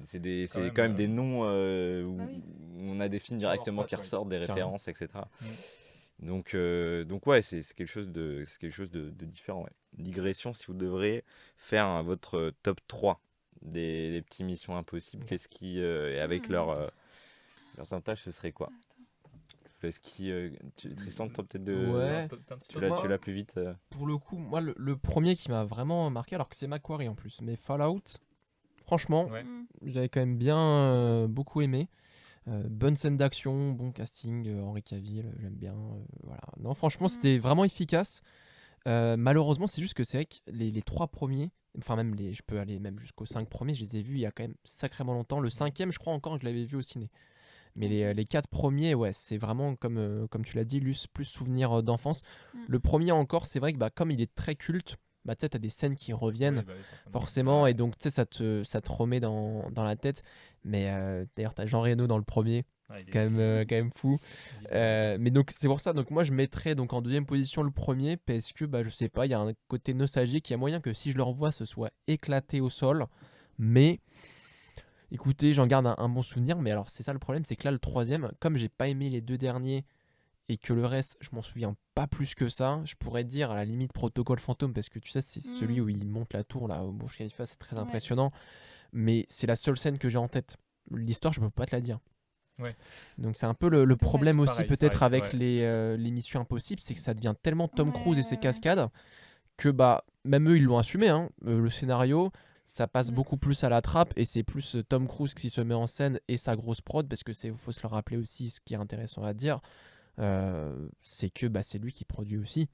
même, quand même des noms Bah oui. où on a des films Sur leur directement patte, qui ouais. ressortent, des Carrément. références, etc. Mm. Donc ouais, c'est quelque chose de différent. Ouais. Digression, si vous devrez faire votre top 3 des petits Missions Impossibles, Ok. qu'est-ce qui, et avec leur pourcentage, ce serait quoi? Est-ce qui, Tristan, toi peut-être Ouais. tu Moi- l'as plus vite. Pour le coup, moi, le premier qui m'a vraiment marqué, alors que c'est Macquarie en plus, mais Fallout, franchement, Ouais. j'avais quand même bien beaucoup aimé. Bonne scène d'action, bon casting, Henry Cavill, j'aime bien. Voilà. Non, franchement, c'était vraiment efficace. Malheureusement, c'est juste que c'est vrai que les 3 premiers, enfin même je peux aller même jusqu'aux 5 premiers, je les ai vus il y a quand même sacrément longtemps. Le 5e, je crois encore que je l'avais vu au ciné. Mais les 4 premiers, ouais, c'est vraiment comme tu l'as dit, Luce, plus souvenir d'enfance. Le premier encore, c'est vrai que comme il est très culte, tu sais, t'as des scènes qui reviennent Oui, bah oui, forcément, Ouais. et donc tu sais, ça te remet dans la tête. Mais d'ailleurs, t'as Jean Reno dans le premier, Ouais, il est quand même fou. évidemment. Mais donc c'est pour ça, donc moi je mettrais donc en deuxième position le premier, parce que je sais pas, il y a un côté nostalgique, il y a moyen que si je le revois, ce soit éclaté au sol. Mais écoutez, j'en garde un bon souvenir. Mais alors c'est ça le problème, c'est que là le troisième, comme j'ai pas aimé les 2 derniers et que le reste, je m'en souviens pas plus que ça, je pourrais dire à la limite Protocole Fantôme, parce que tu sais, c'est celui où il monte la tour là au Burj Khalifa, c'est très Ouais. impressionnant. Mais c'est la seule scène que j'ai en tête. L'histoire, je peux pas te la dire. Ouais. Donc c'est un peu le problème aussi Pareil, peut-être c'est avec vrai. les Missions Impossibles, c'est que ça devient tellement Tom Cruise et ses Ouais. cascades que même eux ils l'ont assumé, hein. Le scénario ça passe beaucoup plus à la trappe et c'est plus Tom Cruise qui se met en scène et sa grosse prod, parce que faut se le rappeler aussi, ce qui est intéressant à dire, c'est que c'est lui qui produit aussi.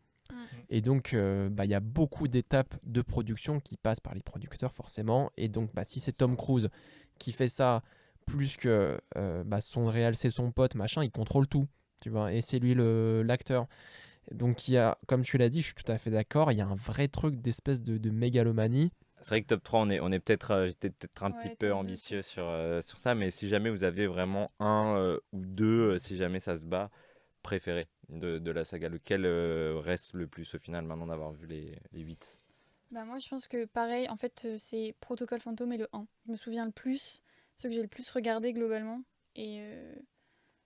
Et donc, il y a beaucoup d'étapes de production qui passent par les producteurs, forcément. Et donc, si c'est Tom Cruise qui fait ça, plus que son réel, c'est son pote, machin, il contrôle tout, tu vois. Et c'est lui l'acteur. Donc, il y a, comme tu l'as dit, je suis tout à fait d'accord, il y a un vrai truc d'espèce de mégalomanie. C'est vrai que top 3, on est peut-être j'étais peut-être un Ouais, petit top peu 2, ambitieux sur ça, mais si jamais vous avez vraiment un ou deux, si jamais ça se bat, préféré de la saga, lequel reste le plus au final maintenant d'avoir vu les 8? Bah moi je pense que pareil, en fait c'est Protocole Fantôme et le 1. Je me souviens le plus, ceux que j'ai le plus regardé globalement. Et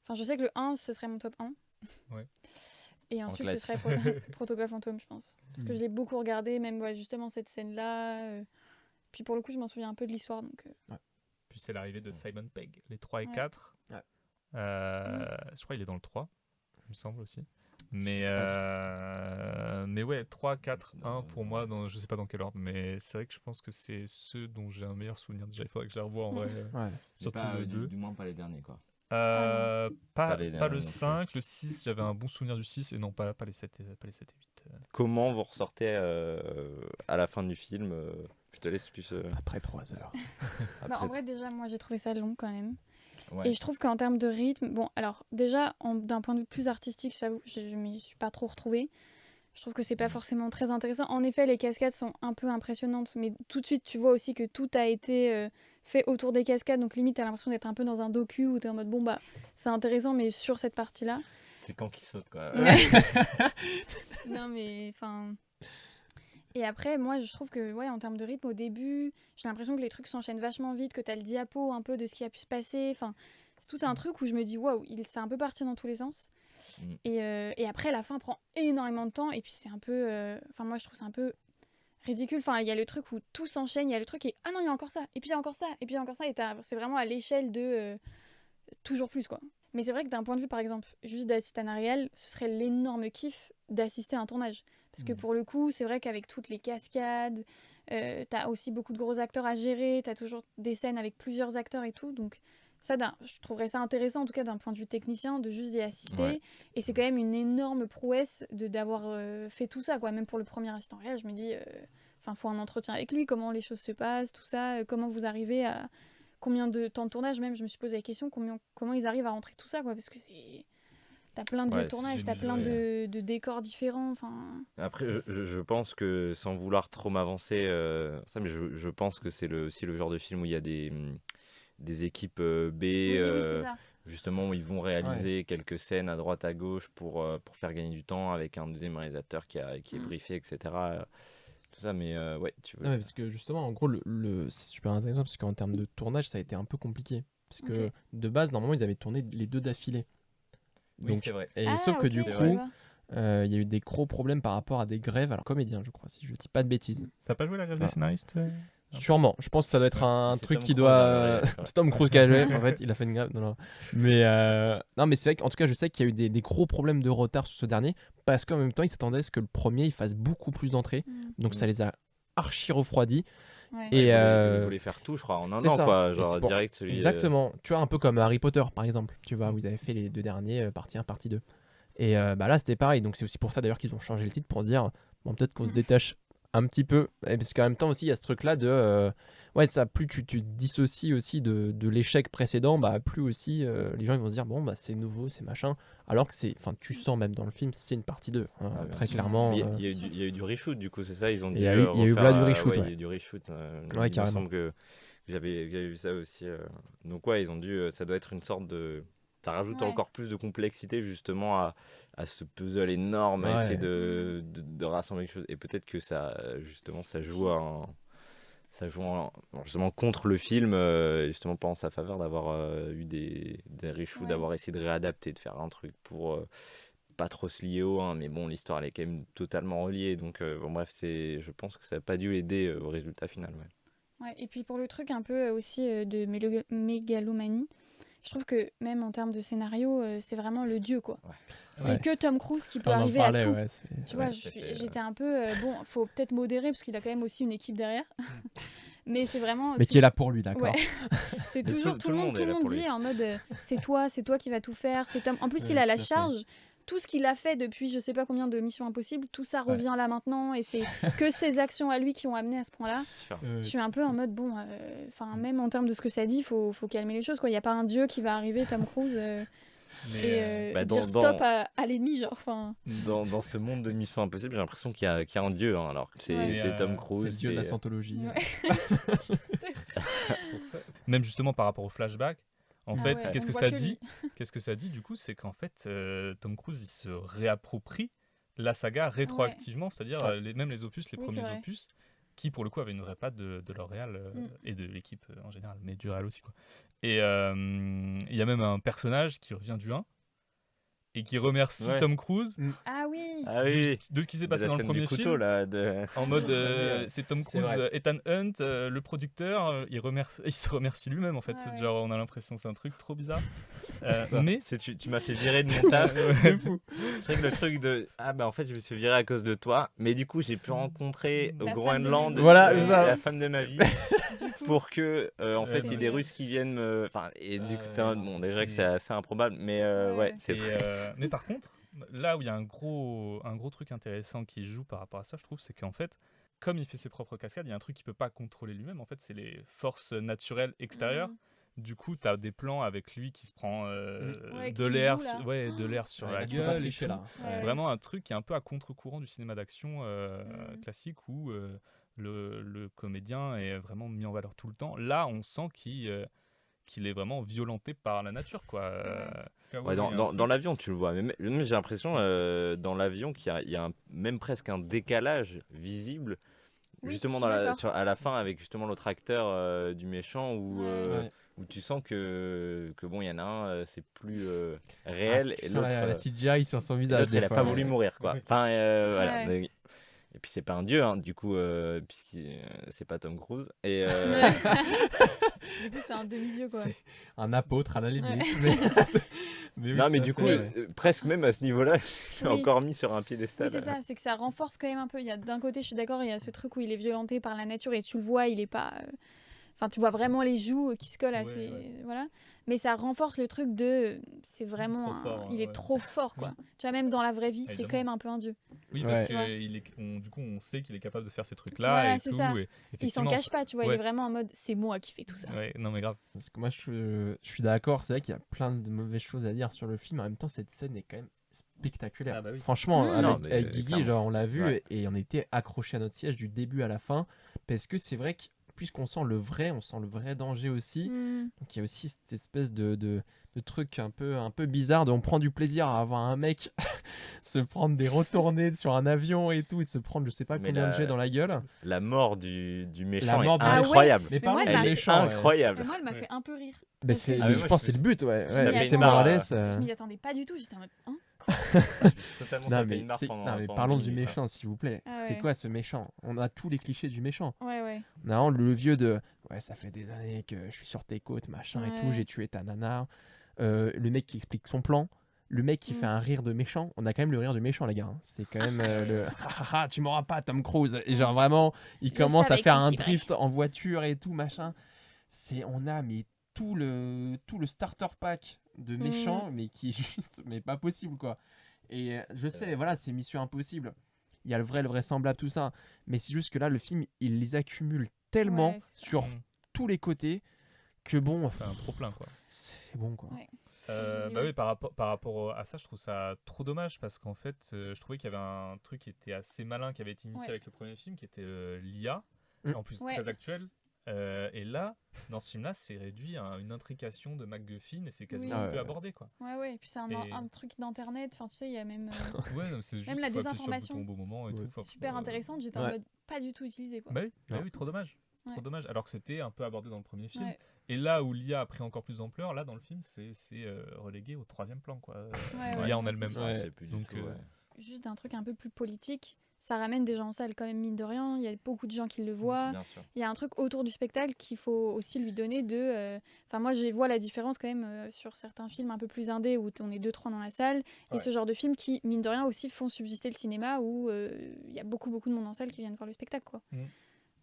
enfin je sais que le 1 ce serait mon top 1. Ouais. Et En ensuite ce classique. serait Protocole Fantôme je pense. Parce que je l'ai beaucoup regardé, même justement cette scène-là. Puis pour le coup je m'en souviens un peu de l'histoire. Donc, Puis c'est l'arrivée de Simon Pegg, les 3 et Ouais. 4. Ouais. Je crois qu'il est dans le 3, il me semble aussi. sais Mais ouais, 3, 4, 1 pour moi, je sais pas dans quel ordre, mais c'est vrai que je pense que c'est ceux dont j'ai un meilleur souvenir déjà. Il faudrait que je les revoie en vrai. Ouais. Surtout le 2. Du moins pas les derniers quoi. Ah Pas les le derniers non plus. 5, le 6, j'avais un bon souvenir du 6, et non, pas les 7 et 8. Comment vous ressortez à la fin du film je te laisse plus Après 3 heures. en vrai déjà moi j'ai trouvé ça long quand même. Ouais. Et je trouve qu'en termes de rythme, bon alors déjà d'un point de vue plus artistique, j'avoue, je m'y suis pas trop retrouvée. Je trouve que c'est pas forcément très intéressant. En effet, les cascades sont un peu impressionnantes, mais tout de suite, tu vois aussi que tout a été fait autour des cascades. Donc, limite, t'as l'impression d'être un peu dans un docu où t'es en mode, bon, c'est intéressant, mais sur cette partie-là. C'est quand qui saute quoi. Non, mais enfin. Et après, moi, je trouve que, ouais, en termes de rythme, au début, j'ai l'impression que les trucs s'enchaînent vachement vite, que t'as le diapo un peu de ce qui a pu se passer. Enfin, c'est tout un truc où je me dis, waouh, c'est un peu parti dans tous les sens. Et après, la fin prend énormément de temps. Et puis, c'est un peu. Enfin, moi, je trouve c'est un peu ridicule. Enfin, il y a le truc où tout s'enchaîne. Il y a le truc et. Ah non, il y a encore ça. Et puis, il y a encore ça. Et puis, il y a encore ça. Et c'est vraiment à l'échelle de. Toujours plus, quoi. Mais c'est vrai que d'un point de vue, par exemple, juste d'assister à un réel, ce serait l'énorme kiff d'assister à un tournage. Parce que pour le coup, c'est vrai qu'avec toutes les cascades, t'as aussi beaucoup de gros acteurs à gérer. T'as toujours des scènes avec plusieurs acteurs et tout. Donc. Ça, je trouverais ça intéressant, en tout cas d'un point de vue technicien, de juste y assister. Ouais. Et c'est quand même une énorme prouesse d'avoir fait tout ça, quoi. Même pour le premier assistant réel, je me dis, faut un entretien avec lui, comment les choses se passent, tout ça, comment vous arrivez à combien de temps de tournage, même je me suis posé la question, comment ils arrivent à rentrer tout ça, quoi. Parce que t'as plein de lieux de tournage, t'as plein de décors différents, enfin. Après, je pense que, sans vouloir trop m'avancer, ça, mais je pense que c'est aussi le genre de film où il y a des équipes B, Oui, c'est ça. justement, où ils vont réaliser quelques scènes à droite à gauche pour faire gagner du temps avec un deuxième réalisateur qui est briefé, etc. Tout ça, mais ouais, tu veux. Non, mais parce que justement, en gros, c'est super intéressant parce qu'en termes de tournage, ça a été un peu compliqué. Parce que Ok. de base, normalement, ils avaient tourné les 2 d'affilée. Oui, c'est vrai. Et Ah, sauf que ok, du je coup, savais pas. il y a eu des gros problèmes par rapport à des grèves, alors comédiens, je crois, si je dis pas de bêtises. Ça n'a pas joué la grève Ah. des scénaristes Sûrement, je pense que ça doit être Ouais. un C'est truc Tom qui Cruise, à doit. l'oreille, ouais. C'est Tom Cruise qui a joué. En fait, il a fait une grève. Non, non. Mais non, mais c'est vrai qu'en tout cas, je sais qu'il y a eu des gros problèmes de retard sur ce dernier parce qu'en même temps, ils s'attendaient à ce que le premier il fasse beaucoup plus d'entrées. Donc ça les a archi refroidis. Ouais. Et Ils voulaient faire tout, je crois, en un c'est an, ça. quoi. Et Genre c'est pour- direct celui. Exactement. Tu vois, un peu comme Harry Potter, par exemple. Tu vois, où ils avaient fait les 2 derniers, partie 1, partie 2. Et bah là, c'était pareil. Donc c'est aussi pour ça d'ailleurs qu'ils ont changé le titre pour dire, bon, peut-être qu'on se détache un petit peu. Et parce qu'en même temps aussi, il y a ce truc-là de... ouais, ça, plus tu te dissocies aussi de l'échec précédent, bah plus aussi les gens ils vont se dire, bon, bah c'est nouveau, c'est machin. Alors que c'est... Enfin, tu sens même dans le film, c'est une partie 2. Hein, Ah, bien très sûr. clairement. Mais il y a eu du reshoot, du coup, c'est ça. Ils ont Et dû il y a eu refaire. là du reshoot, Ouais, il y ouais. a eu du reshoot. Ouais, Il me carrément. semble que j'avais vu ça aussi. Donc, ouais, ils ont dû. Ça doit être une sorte de. Ça rajoute Ouais. encore plus de complexité, justement, à ce puzzle énorme, à Ouais. essayer de rassembler quelque chose. Et peut-être que ça, justement, ça joue justement contre le film, justement pas en sa faveur d'avoir eu des reshoots, Ouais. d'avoir essayé de réadapter, de faire un truc pour pas trop se lier au 1, mais bon, l'histoire elle est quand même totalement reliée, donc bon, bref, je pense que ça n'a pas dû l'aider au résultat final. Ouais. Ouais, et puis pour le truc un peu aussi de mégalomanie, je trouve que même en termes de scénario, c'est vraiment le dieu, quoi. Ouais. C'est Ouais. que Tom Cruise qui peut On en arriver à parlait, tout. ouais. Tu vois, Ouais, ça fait, j'étais un peu... bon, faut peut-être modérer parce qu'il a quand même aussi une équipe derrière. Mais c'est vraiment... Mais qui est là pour lui, d'accord. Ouais. C'est Mais toujours tout le monde est là pour dit lui. en mode c'est toi qui vas tout faire. C'est Tom. En plus, Ouais, il a la tout à fait. charge. Tout ce qu'il a fait depuis je sais pas combien de Missions Impossibles, tout ça revient là maintenant et c'est que ses actions à lui qui ont amené à ce point-là. Sûr. Je suis un peu en mode bon, enfin même en termes de ce que ça dit, faut calmer les choses quoi. Il y a pas un dieu qui va arriver, Tom Cruise, et Bah, dire stop à l'ennemi genre. Enfin. Dans ce monde de Mission Impossible, j'ai l'impression qu'il y a un dieu, hein, alors que Ouais. c'est Tom C'est Cruise. le dieu de la scientologie. Ouais. pour ça. Même justement par rapport au flashback, en Ah fait, ouais, qu'est-ce on que voit ça que dit lui. Qu'est-ce que ça dit du coup, c'est qu'en fait, Tom Cruise il se réapproprie la saga rétroactivement, c'est-à-dire même les opus, les Oui, c'est premiers vrai. opus, qui pour le coup avaient une vraie patte de leur réal et de l'équipe en général, mais du réal aussi quoi. Et il y a même un personnage qui revient du 1 et qui remercie Ouais. Tom Cruise Ah oui. Ah oui, de ce qui s'est de passé la dans le scène premier du couteau film. là. En mode, Ça, ouais. c'est Tom C'est Cruise, vrai. Ethan Hunt, le producteur, il se remercie lui-même en fait. Ouais, ouais. Genre, on a l'impression c'est un truc trop bizarre. Ça. Mais Tu m'as fait virer de mon taf. Ouais. C'est vrai que le truc de ah bah en fait je me suis viré à cause de toi, mais du coup j'ai pu rencontrer au La femme de Groenland ma vie. Voilà, Ouais. ça. la femme de ma vie Du coup. pour que en fait il y ait des ouais. Russes qui viennent me enfin et du coup ouais, bon déjà que Et- c'est assez improbable mais Ouais. ouais c'est mais par contre, là où il y a un gros truc intéressant qui joue par rapport à ça, je trouve, c'est qu'en fait, comme il fait ses propres cascades, il y a un truc qu'il peut pas contrôler lui-même. En fait, c'est les forces naturelles extérieures. Mhm. Du coup, tu as des plans avec lui qui se prend Ouais, de qui l'air, joue, là. de l'air sur Ouais, la là, tu peux pas gueule et tricher, tout. là. Ouais. Vraiment un truc qui est un peu à contre-courant du cinéma d'action Mhm. classique où le comédien est vraiment mis en valeur tout le temps. Là, on sent qu'il est vraiment violenté par la nature, quoi. Ouais, dans l'avion, tu le vois. Mais même, j'ai l'impression dans l'avion qu'il y a même presque un décalage visible, Oui, justement je suis d'accord. à la fin avec justement l'autre acteur du méchant Ouais. où tu sens que bon, il y en a un, c'est plus réel Tu et sens l'autre, la CGI sur son et visage. l'autre, des il a fois, pas ouais. voulu mourir, quoi. Ouais. Enfin, voilà. Ouais. Et puis c'est pas un dieu, hein, du coup, puisque c'est pas Tom Cruise. Et Ouais. Du coup, c'est un demi-dieu quoi. C'est un apôtre à la limite. Ouais. Mais oui, non, mais ça du coup, fait, ouais. presque même à ce niveau-là, je suis Oui. encore mis sur un piédestal. Oui, c'est ça, c'est que ça renforce quand même un peu. Il y a d'un côté, je suis d'accord, il y a ce truc où il est violenté par la nature et tu le vois, il est pas. Enfin, tu vois vraiment les joues qui se collent à Ouais, ses. ouais. Voilà. Mais ça renforce le truc de. C'est vraiment. Trop fort, il est ouais. trop fort, quoi. Tu vois, même dans la vraie vie, c'est Évidemment. quand même un peu un dieu. Oui, Ouais. parce Tu vois. que du coup, on sait qu'il est capable de faire ces trucs-là Voilà, et c'est tout. ça. Et Il s'en effectivement, cache pas, tu vois. Il ouais. est vraiment en mode c'est moi qui fais tout ça. Ouais, non, mais grave. Parce que moi, je suis d'accord. C'est vrai qu'il y a plein de mauvaises choses à dire sur le film. En même temps, cette scène est quand même spectaculaire. Ah bah oui. Franchement, Mmh. Non, avec, mais Guigui, clairement. genre, on l'a vu Ouais. et on était accroché à notre siège du début à la fin. Parce que c'est vrai que puisqu'on sent le vrai, on sent le vrai danger aussi. Donc il y a aussi cette espèce de truc un peu bizarre, on prend du plaisir à avoir un mec se prendre des retournées sur un avion et tout, et de se prendre je sais pas Mais combien de jets dans la gueule. La mort du La méchant mort est du méchant. incroyable. Mais Mais moi, parlons elle du m'a- Elle est méchant. Ouais. incroyable. Mais moi, elle m'a Ouais. fait un peu rire. Mais Parce c'est, que je moi, pense je que c'est le but, ouais. Je Ouais, m'y c'est attendais Morales. Je m'y attendais pas du tout. J'étais en mode. Hein Je me suis totalement Non tapé mais, une barre pendant non, mais pendant parlons 10 du minutes, hein. méchant s'il vous plaît. Ah C'est ouais. quoi ce méchant? On a tous les clichés du méchant. Ouais. On a vraiment le vieux de ouais, ça fait des années que je suis sur tes côtes, machin et tout, Ouais. j'ai tué ta nana. Le mec qui explique son plan, le mec qui fait un rire de méchant. On a quand même le rire du méchant, les gars. C'est quand même le ah, tu m'auras pas, Tom Cruise. Et genre vraiment, il Je commence à savais que faire tu me un suivrais. drift en voiture et tout, machin. On a mais tout le starter pack de méchants, mais qui est juste, mais pas possible quoi. Et je sais, voilà, c'est Mission Impossible. Il y a le vrai semblable, tout ça. Mais c'est juste que là, le film, il les accumule tellement Ouais, c'est ça. sur tous les côtés que bon, C'est un trop plein, quoi. c'est bon quoi. Ouais. Bah oui, par rapport à ça, je trouve ça trop dommage parce qu'en fait, je trouvais qu'il y avait un truc qui était assez malin qui avait été initié Ouais. avec le premier film, qui était l'IA, en plus Ouais. très actuel. Et là, dans ce film-là, c'est réduit à une intrication de MacGuffin et c'est quasiment Oui. plus abordé, quoi. Ouais. Et puis c'est Et- un truc d'internet. Enfin, tu sais, il y a même. Ouais, non, c'est juste Même la faut appuyer sur le désinformation. bouton au bon moment et Ouais. tout. Enfin, Super intéressante. J'étais en Ouais. mode pas du tout utilisée quoi. Bah oui, Non. trop dommage. Ouais. Trop dommage. Alors que c'était un peu abordé dans le premier film. Ouais. Et là où l'IA a pris encore plus d'ampleur, là dans le film, c'est relégué au troisième plan, quoi. Ouais, L'IA en ouais, elle-même. c'est Ouais. Je sais plus du Donc, tout, ouais. Juste d'un truc un peu plus politique. Ça ramène des gens en salle quand même, mine de rien. Il y a beaucoup de gens qui le voient. Bien sûr. Il y a un truc autour du spectacle qu'il faut aussi lui donner de... Enfin, moi, je vois la différence quand même sur certains films un peu plus indés où on est 2-3 dans la salle. Et Ouais. ce genre de films qui, mine de rien, aussi font subsister le cinéma où il y a beaucoup de monde en salle qui viennent voir le spectacle, quoi.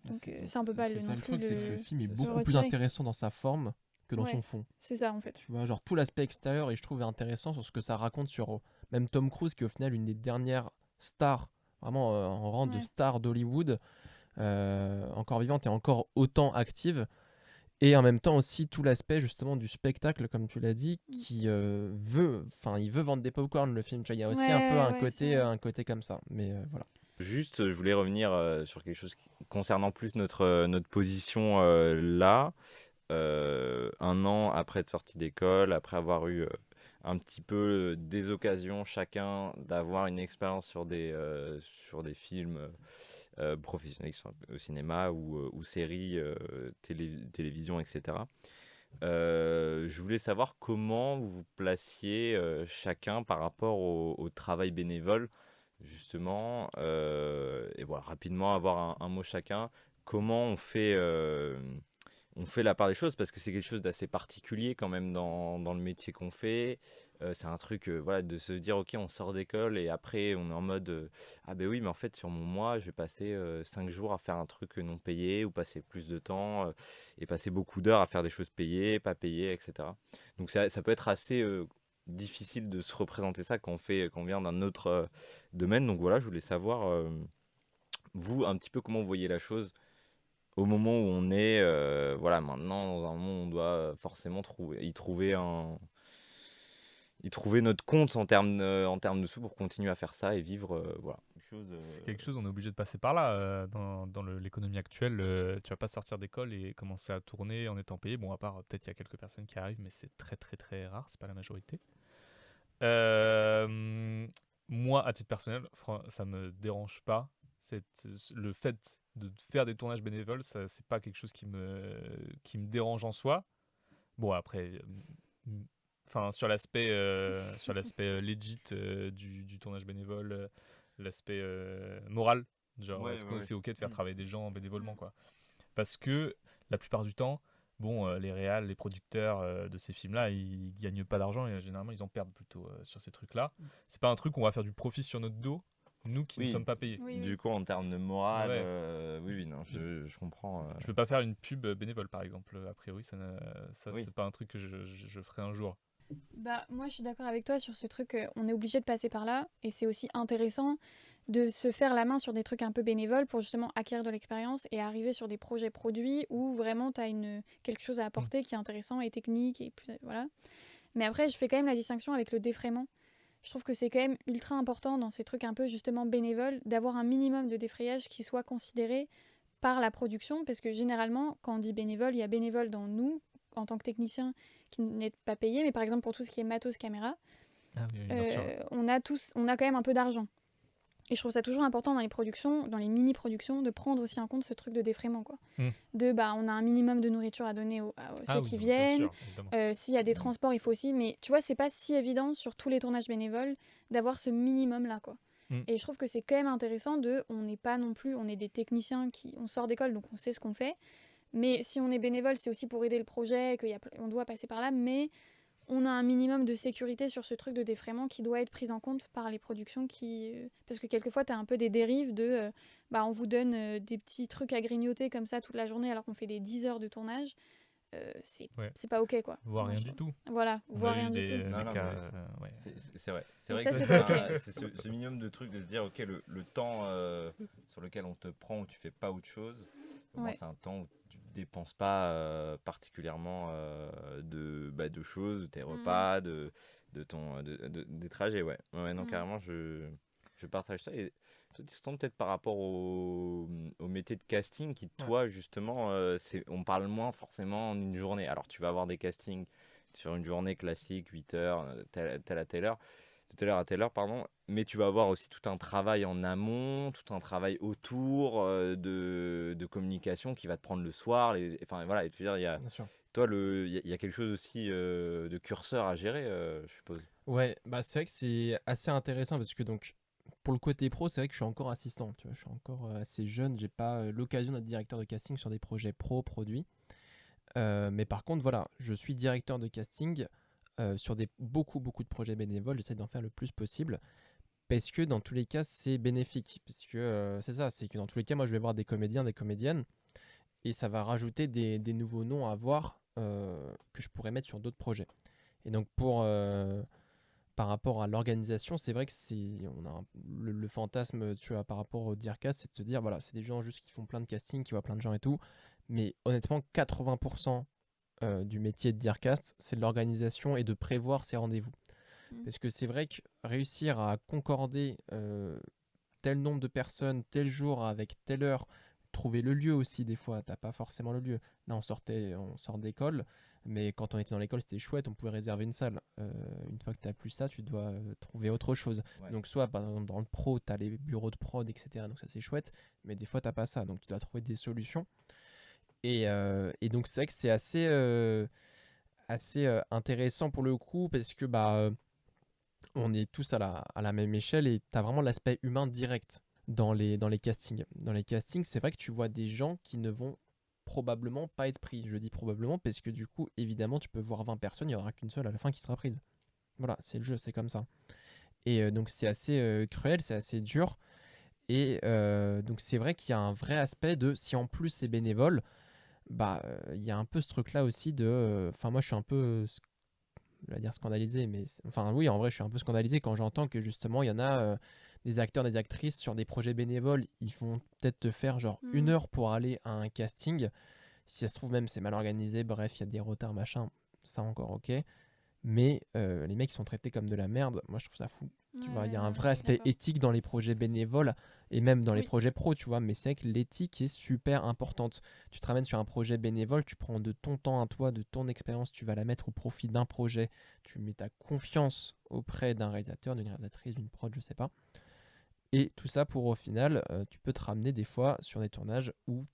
Donc ça, on peut pas C'est le ça non le plus truc, c'est que le film est c'est beaucoup le plus retirer. intéressant dans sa forme que dans Ouais. son fond. C'est ça, en fait. Tu vois, genre tout l'aspect extérieur, et je trouve intéressant sur ce que ça raconte sur même Tom Cruise, qui est au final une des dernières stars, vraiment en rang de Ouais. star d'Hollywood, encore vivante et encore autant active. Et en même temps aussi tout l'aspect justement du spectacle, comme tu l'as dit, qui il veut vendre des popcorn le film. Tu vois, il y a aussi un peu c'est vrai. un côté comme ça. Mais voilà. Juste, je voulais revenir sur quelque chose concernant plus notre position là. 1 an après être sorti d'école, après avoir eu un petit peu des occasions chacun d'avoir une expérience sur des films professionnels, qui sont au cinéma ou séries, télévision, etc. Je voulais savoir comment vous vous placiez chacun par rapport au travail bénévole, justement. Et voilà, rapidement, avoir un mot chacun. Comment on fait la part des choses, parce que c'est quelque chose d'assez particulier quand même dans le métier qu'on fait. C'est un truc voilà, de se dire ok, on sort d'école et après on est en mode ah ben oui, mais en fait sur mon mois je vais passer 5 jours à faire un truc non payé, ou passer plus de temps et passer beaucoup d'heures à faire des choses payées, pas payées, etc. Donc ça peut être assez difficile de se représenter ça quand on vient d'un autre domaine. Donc voilà, je voulais savoir vous un petit peu comment vous voyez la chose au moment où on est, voilà, maintenant, dans un moment où on doit forcément y trouver notre compte en termes de sous pour continuer à faire ça et vivre, voilà. C'est quelque chose, on est obligé de passer par là. Dans l'économie actuelle, tu vas pas sortir d'école et commencer à tourner en étant payé. Bon, à part peut-être il y a quelques personnes qui arrivent, mais c'est très très très rare, c'est pas la majorité. Moi, à titre personnel, ça me dérange pas. Le fait de faire des tournages bénévoles, ça, c'est pas quelque chose qui me dérange en soi. Bon, après, sur l'aspect legit du tournage bénévole, l'aspect moral, genre Ouais, est-ce ouais, que ouais. c'est ok de faire travailler des gens bénévolement, quoi. Parce que la plupart du temps, bon, les réals, les producteurs de ces films-là, ils gagnent pas d'argent et généralement ils en perdent plutôt sur ces trucs-là. C'est pas un truc où on va faire du profit sur notre dos, nous qui ne Oui. sommes pas payés. Oui, Du coup, en termes de morale, Ouais. oui, non, je comprends. Je peux pas faire une pub bénévole, par exemple. A priori, ça Oui. c'est pas un truc que je ferai un jour. Bah, moi, je suis d'accord avec toi sur ce truc. On est obligé de passer par là. Et c'est aussi intéressant de se faire la main sur des trucs un peu bénévoles pour justement acquérir de l'expérience et arriver sur des projets produits où vraiment tu as quelque chose à apporter qui est intéressant et technique. Et plus, voilà. Mais après, je fais quand même la distinction avec le défraiement. Je trouve que c'est quand même ultra important dans ces trucs un peu justement bénévoles d'avoir un minimum de défrayage qui soit considéré par la production, parce que généralement, quand on dit bénévole, il y a bénévole dans nous, en tant que technicien, qui n'est pas payé, mais par exemple pour tout ce qui est matos, caméra, Ah oui, bien sûr. on a quand même un peu d'argent. Et je trouve ça toujours important dans les productions, dans les mini-productions, de prendre aussi en compte ce truc de défraiement, quoi. On a un minimum de nourriture à donner ceux qui Bien viennent. sûr, évidemment. S'il y a des transports, il faut aussi. Mais tu vois, c'est pas si évident sur tous les tournages bénévoles d'avoir ce minimum-là, quoi. Et je trouve que c'est quand même intéressant on n'est pas non plus, on est des techniciens on sort d'école, donc on sait ce qu'on fait. Mais si on est bénévole, c'est aussi pour aider le projet, on doit passer par là, mais on a un minimum de sécurité sur ce truc de défraiement qui doit être pris en compte par les productions parce que quelquefois, tu as un peu des dérives on vous donne des petits trucs à grignoter comme ça toute la journée alors qu'on fait des 10 heures de tournage. C'est pas OK, quoi. Voire Moi, rien je du trouve. tout. Voilà, On voire a eu rien du tout. des Non, non, cas, mais ouais. C'est vrai. C'est Et vrai ça, que c'est c'est pas OK. c'est ce minimum de trucs de se dire, ok, le temps sur lequel on te prend où tu fais pas autre chose, au moins Ouais. c'est un temps où tu dépenses pas particulièrement de choses, de tes repas, des trajets, ouais. Ouais, non, carrément, je partage ça. Et toi, Tristan, peut-être par rapport au métier de casting qui, toi, justement, on parle moins forcément en une journée. Alors, tu vas avoir des castings sur une journée classique, 8 heures, telle à telle heure, de telle heure à telle heure, pardon. Mais tu vas avoir aussi tout un travail en amont, tout un travail autour de communication qui va te prendre le soir. Enfin, voilà, et tu veux dire, Bien sûr. toi, il y a quelque chose aussi de curseur à gérer, je suppose. Ouais, bah c'est vrai que c'est assez intéressant parce que donc pour le côté pro, c'est vrai que je suis encore assistant, tu vois, je suis encore assez jeune, j'ai pas l'occasion d'être directeur de casting sur des projets pro produits. Mais par contre, voilà, je suis directeur de casting sur beaucoup de projets bénévoles, j'essaie d'en faire le plus possible parce que dans tous les cas, c'est bénéfique parce que c'est ça, c'est que dans tous les cas, moi je vais voir des comédiens, des comédiennes et ça va rajouter des nouveaux noms à voir que je pourrais mettre sur d'autres projets. Et donc par rapport à l'organisation, c'est vrai que on a le fantasme, tu vois, par rapport au DIRCAST, c'est de se dire, voilà, c'est des gens juste qui font plein de castings, qui voient plein de gens et tout. Mais honnêtement, 80% du métier de DIRCAST, c'est de l'organisation et de prévoir ses rendez-vous. Parce que c'est vrai que réussir à concorder tel nombre de personnes, tel jour, avec telle heure, trouver le lieu aussi, des fois, t'as pas forcément le lieu. Là, on sort d'école, mais quand on était dans l'école, c'était chouette, on pouvait réserver une salle. Une fois que t'as plus ça, tu dois trouver autre chose. Ouais. Donc, soit par exemple, dans le pro, t'as les bureaux de prod, etc. Donc, ça, c'est chouette, mais des fois, t'as pas ça. Donc, tu dois trouver des solutions. Et donc, c'est vrai que c'est assez intéressant pour le coup, parce que on est tous à la même échelle et tu as vraiment l'aspect humain direct dans les castings. Dans les castings, c'est vrai que tu vois des gens qui ne vont probablement pas être pris. Je dis probablement parce que du coup, évidemment, tu peux voir 20 personnes, il n'y en aura qu'une seule à la fin qui sera prise. Voilà, c'est le jeu, c'est comme ça. Et donc c'est assez cruel, c'est assez dur. Et donc c'est vrai qu'il y a un vrai aspect de si en plus c'est bénévole, il y a un peu ce truc là aussi de. Enfin, moi je suis un peu je vais dire scandalisé, mais enfin oui, en vrai, je suis un peu scandalisé quand j'entends que justement, il y en a des acteurs, des actrices sur des projets bénévoles, ils vont peut-être te faire genre 1 heure pour aller à un casting. Si ça se trouve même, c'est mal organisé, bref, il y a des retards, machin, ça encore ok. Mais les mecs sont traités comme de la merde, moi je trouve ça fou. Tu vois, il y a un vrai aspect éthique dans les projets bénévoles et même dans les projets pro, tu vois, mais c'est vrai que l'éthique est super importante. Tu te ramènes sur un projet bénévole, tu prends de ton temps à toi, de ton expérience, tu vas la mettre au profit d'un projet, tu mets ta confiance auprès d'un réalisateur, d'une réalisatrice, d'une prod, je sais pas. Et tout ça pour au final, tu peux te ramener des fois sur des tournages où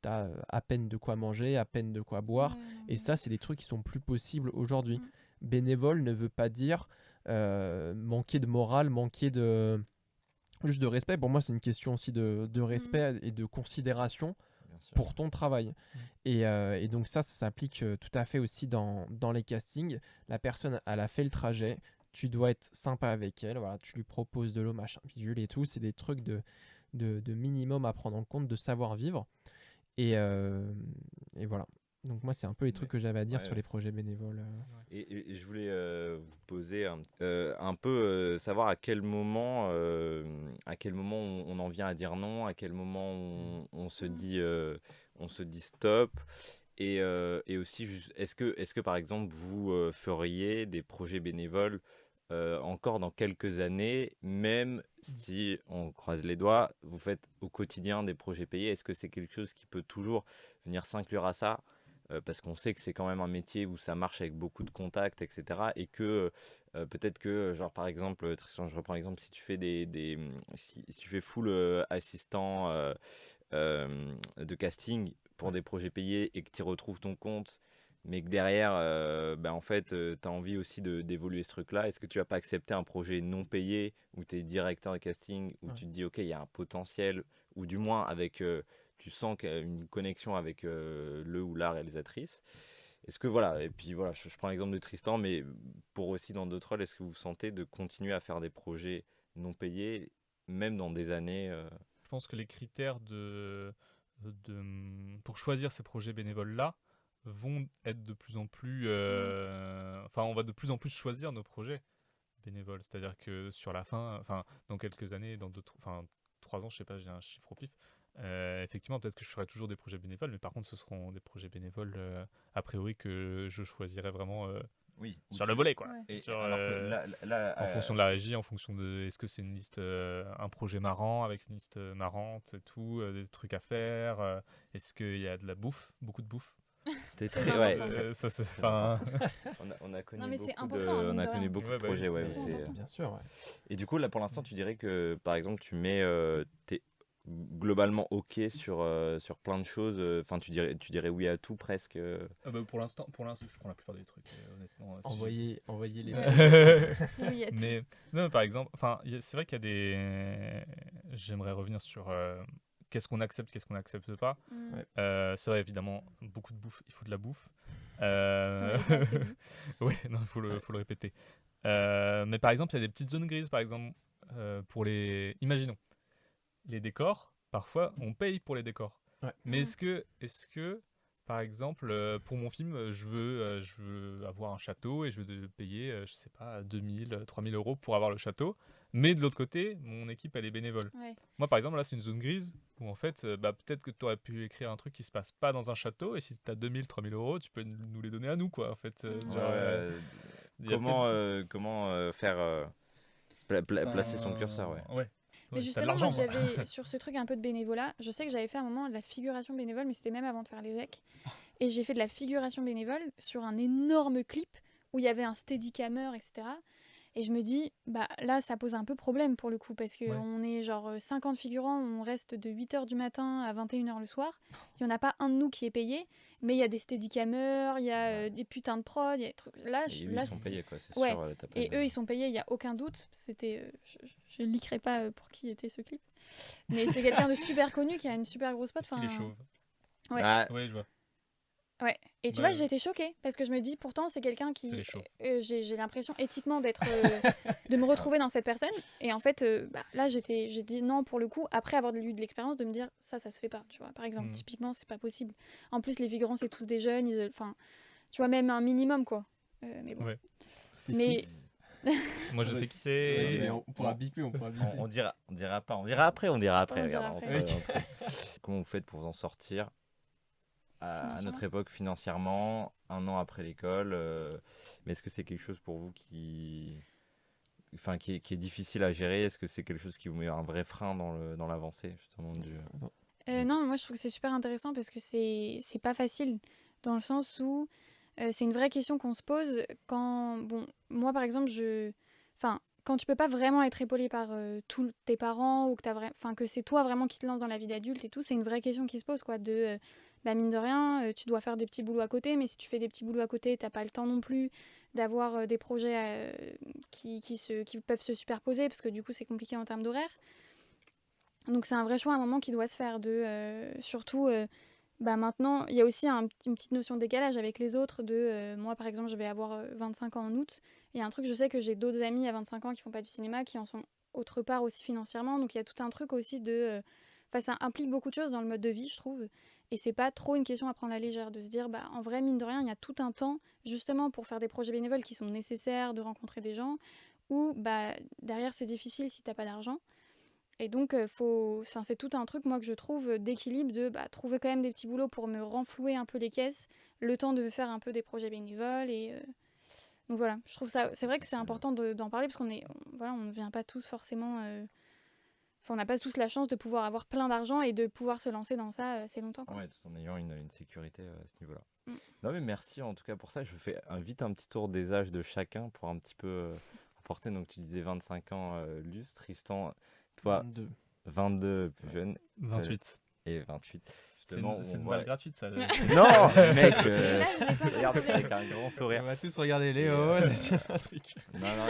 tu as à peine de quoi manger, à peine de quoi boire. Et ça, c'est des trucs qui sont plus possibles aujourd'hui. Bénévole ne veut pas dire manquer de morale, manquer de juste de respect. Pour moi, c'est une question aussi de respect et de considération pour ton travail. Et donc ça s'applique tout à fait aussi dans les castings. La personne, elle a fait le trajet. Tu dois être sympa avec elle. Voilà, tu lui proposes de l'eau, machin, bidule et tout. C'est des trucs de minimum à prendre en compte, de savoir vivre. Et voilà. Donc moi, c'est un peu les trucs que j'avais à dire sur les projets bénévoles. Et je voulais vous poser un peu savoir à quel moment on en vient à dire non, à quel moment on se dit stop. Et aussi, est-ce que par exemple vous feriez des projets bénévoles encore dans quelques années, même si on croise les doigts, vous faites au quotidien des projets payés. Est-ce que c'est quelque chose qui peut toujours venir s'inclure à ça? Parce qu'on sait que c'est quand même un métier où ça marche avec beaucoup de contacts, etc. Et que peut-être que, genre par exemple, Tristan, je reprends l'exemple, si tu fais si tu fais full assistant de casting pour des projets payés et que tu retrouves ton compte, mais que derrière, en fait, tu as envie aussi d'évoluer ce truc-là, est-ce que tu vas pas accepter un projet non payé où tu es directeur de casting, où Ouais. tu te dis, OK, il y a un potentiel, ou du moins avec, tu sens qu'il y a une connexion avec le ou la réalisatrice. Est-ce que voilà, et puis voilà, je prends l'exemple de Tristan, mais pour aussi dans d'autres rôles, est-ce que vous sentez de continuer à faire des projets non payés, même dans des années Je pense que les critères pour choisir ces projets bénévoles-là vont être de plus en plus... Enfin, on va de plus en plus choisir nos projets bénévoles. C'est-à-dire que sur la fin, enfin, dans quelques années, dans d'autres... Enfin, 3 ans, je sais pas, j'ai un chiffre au pif. Effectivement, peut-être que je ferai toujours des projets bénévoles, mais par contre, ce seront des projets bénévoles, a priori, que je choisirai vraiment Oui, où sur le tu- volet, quoi. Ouais. Et Sur, alors que là, en fonction de la régie, en fonction de est-ce que c'est une liste, un projet marrant avec une liste marrante et tout, des trucs à faire, est-ce qu'il y a de la bouffe, beaucoup de bouffe. t'es Très très, ouais, important. très- Ça, c'est, très enfin, on a connu Non, mais c'est beaucoup important, hein, on mine a de connu rien. beaucoup Ouais, de bah oui, projets, ouais, c'est trop important. Bien sûr, ouais. Et du coup, là, pour l'instant, tu dirais que, par exemple, tu mets, t'es globalement OK sur plein de choses. Enfin, tu dirais oui à tout presque. pour l'instant, je prends la plupart des trucs, honnêtement. Envoyez les. Oui, à tout. Mais non, par exemple, enfin, c'est vrai qu'il y a des. J'aimerais revenir sur qu'est-ce qu'on accepte pas. Mm. Ouais. C'est vrai, évidemment, beaucoup de bouffe, il faut de la bouffe. Si on l'avait pas assez dit. Ouais, non, faut le répéter. Mais par exemple, il y a des petites zones grises, par exemple, pour les. Imaginons, les décors, parfois, on paye pour les décors. Ouais. Mais Mhm. est-ce que, par exemple, pour mon film, je veux avoir un château et je veux payer, je sais pas, 2000, 3000 euros pour avoir le château. Mais de l'autre côté, mon équipe, elle est bénévole. Ouais. Moi, par exemple, là, c'est une zone grise où, en fait, peut-être que tu aurais pu écrire un truc qui se passe pas dans un château et si tu as 2000, 3000 euros, tu peux nous les donner à nous, quoi, en fait. Mhm. Genre, il y a Comment faire placer son curseur, ouais. Ouais. Mais Ouais, t'as de justement, moi, l'argent, quoi. j'avais, sur ce truc un peu de bénévolat, je sais que j'avais fait un moment de la figuration bénévole, mais c'était même avant de faire les EC. Et j'ai fait de la figuration bénévole sur un énorme clip où il y avait un steadicammer, etc. Et je me dis, bah là, ça pose un peu problème pour le coup, parce Ouais. qu'on est genre 50 figurants, on reste de 8h du matin à 21h le soir. Il n'y en a pas un de nous qui est payé, mais il y a des steadicamers, il y a Ouais. des putains de prod, il y a des trucs. Là, Et eux, là ils sont payés, quoi, c'est ouais. sûr. T'as pas Et de- eux, ils sont payés, il n'y a aucun doute. C'était, je ne leakerai pas pour qui était ce clip. Mais c'est quelqu'un de super connu qui a une super grosse pote. Est-ce qu'il est enfin, chauve? Ouais. Ah, Ouais, je vois. Ouais. Et tu Ouais, vois, j'ai été choquée parce que je me dis, pourtant, c'est quelqu'un C'est qui. les chauves. J'ai l'impression éthiquement d'être. De me retrouver dans cette personne. Et en fait, là, j'ai dit non pour le coup, après avoir eu de l'expérience, de me dire ça se fait pas. Tu vois, par exemple, Mhm. typiquement, c'est pas possible. En plus, les figurants, c'est tous des jeunes. Enfin, tu vois, même un minimum, quoi. Mais bon. Ouais. Mais. Moi, je Ouais. sais qui c'est. Vas-y, mais mais on- on pourra biper, on pourra biper. on dira pas, on dira après, on dira après. On dira Regarde, après. on se fait un truc. Comment vous faites pour vous en sortir à notre Financièrement époque financièrement, un an après l'école mais est-ce que c'est quelque chose pour vous qui est difficile à gérer? Est-ce que c'est quelque chose qui vous met un vrai frein dans l'avancée justement Non, moi je trouve que c'est super intéressant parce que c'est pas facile dans le sens où c'est une vraie question qu'on se pose quand, bon, moi par exemple, enfin, quand tu peux pas vraiment être épaulé par tous tes parents ou que enfin, que c'est toi vraiment qui te lance dans la vie d'adulte et tout, c'est une vraie question qui se pose quoi, de bah, mine de rien, tu dois faire des petits boulots à côté, mais si tu fais des petits boulots à côté, t'as pas le temps non plus d'avoir des projets qui peuvent se superposer parce que du coup c'est compliqué en termes d'horaire. Donc c'est un vrai choix à un moment qui doit se faire surtout bah maintenant il y a aussi une petite notion de décalage avec les autres moi par exemple je vais avoir 25 ans en août, il y a un truc, je sais que j'ai d'autres amis à 25 ans qui font pas du cinéma qui en sont autre part aussi financièrement, donc il y a tout un truc aussi enfin ça implique beaucoup de choses dans le mode de vie je trouve, et c'est pas trop une question à prendre à la légère de se dire bah en vrai mine de rien il y a tout un temps justement pour faire des projets bénévoles qui sont nécessaires, de rencontrer des gens ou bah derrière c'est difficile si t'as pas d'argent. Et donc, c'est tout un truc, moi, que je trouve d'équilibre de trouver quand même des petits boulots pour me renflouer un peu les caisses, le temps de faire un peu des projets bénévoles. Et Donc voilà, je trouve ça, c'est vrai que c'est important d'en parler parce voilà, on ne vient pas tous forcément, on n'a pas tous la chance de pouvoir avoir plein d'argent et de pouvoir se lancer dans ça assez longtemps, quoi. Ouais, tout en ayant une sécurité à ce niveau-là. Mm. Non, mais merci en tout cas pour ça. Je fais vite un petit tour des âges de chacun pour un petit peu apporter. Donc, tu disais 25 ans, Luce. Tristan, toi, 22. 22, plus jeune, 28. et 28. C'est Justement, une, c'est on une voit- balle gratuite, ça. Non, mec, Là, je n'ai pas regarde compris. avec un grand sourire. On va tous regarder Léo. euh, Non, non.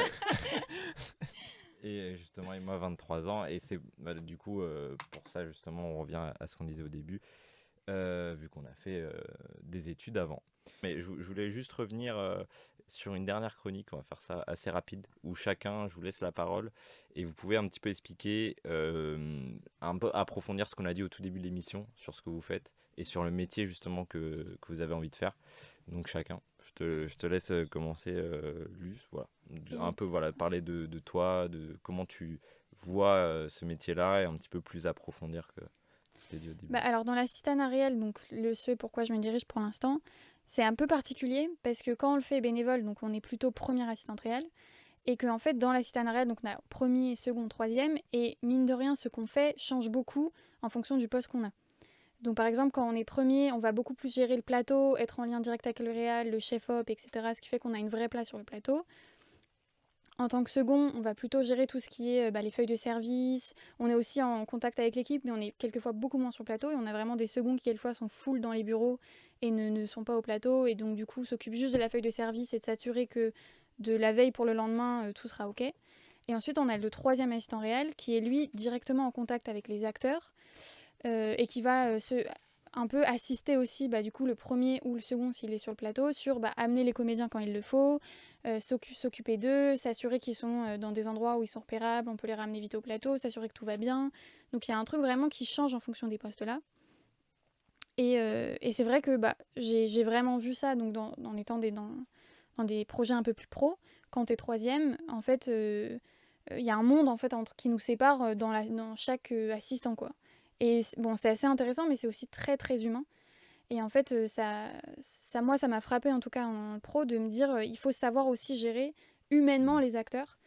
Et justement, et moi, 23 ans. Et c'est du coup, pour ça, justement, on revient à ce qu'on disait au début, vu qu'on a fait des études avant. Mais je voulais juste revenir sur une dernière chronique, on va faire ça assez rapide, où chacun, je vous laisse la parole, et vous pouvez un petit peu expliquer, un peu approfondir ce qu'on a dit au tout début de l'émission, sur ce que vous faites, et sur le métier justement que vous avez envie de faire. Donc chacun, je te laisse commencer, Luce, voilà. Un peu voilà, parler de toi, de comment tu vois ce métier-là, et un petit peu plus approfondir que ce que tu dit au début. Bah, alors dans l'assistanat réel, donc ce et pourquoi je me dirige pour l'instant, c'est un peu particulier parce que quand on le fait bénévole, donc on est plutôt première assistante réelle, et qu'en fait dans l'assistanat réel, donc on a premier, second, troisième, et mine de rien, ce qu'on fait change beaucoup en fonction du poste qu'on a. Donc par exemple, quand on est premier, on va beaucoup plus gérer le plateau, être en lien direct avec le réal, le chef-op, etc. Ce qui fait qu'on a une vraie place sur le plateau. En tant que second, on va plutôt gérer tout ce qui est les feuilles de service. On est aussi en contact avec l'équipe, mais on est quelquefois beaucoup moins sur le plateau. Et on a vraiment des seconds qui, quelquefois, sont full dans les bureaux et ne sont pas au plateau. Et donc, du coup, s'occupent juste de la feuille de service et de s'assurer que de la veille pour le lendemain, tout sera OK. Et ensuite, on a le troisième assistant réel qui est, lui, directement en contact avec les acteurs et qui va un peu assister aussi du coup le premier ou le second s'il est sur le plateau sur amener les comédiens quand il le faut, s'occuper d'eux, s'assurer qu'ils sont dans des endroits où ils sont repérables, on peut les ramener vite au plateau, s'assurer que tout va bien. Donc il y a un truc vraiment qui change en fonction des postes là. Et c'est vrai que j'ai vraiment vu ça donc en étant dans des projets un peu plus pro. Quand t'es troisième, en fait, il y a un monde en fait qui nous sépare dans chaque assistant, quoi. Et bon, c'est assez intéressant, mais c'est aussi très très humain. Et en fait, moi, ça m'a frappé en tout cas en pro de me dire il faut savoir aussi gérer humainement les acteurs,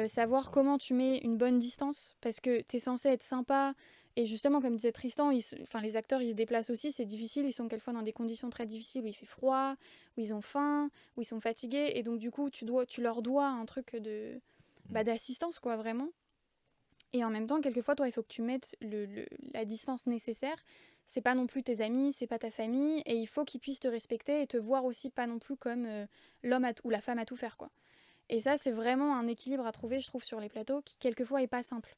savoir comment tu mets une bonne distance, parce que tu es censé être sympa. Et justement, comme disait Tristan, les acteurs ils se déplacent aussi, c'est difficile, ils sont quelquefois dans des conditions très difficiles où il fait froid, où ils ont faim, où ils sont fatigués. Et donc, du coup, tu leur dois un truc d'assistance, quoi, vraiment. Et en même temps, quelquefois, toi, il faut que tu mettes la distance nécessaire. C'est pas non plus tes amis, c'est pas ta famille, et il faut qu'ils puissent te respecter et te voir aussi pas non plus comme l'homme ou la femme à tout faire, quoi. Et ça, c'est vraiment un équilibre à trouver, je trouve, sur les plateaux, qui quelquefois est pas simple.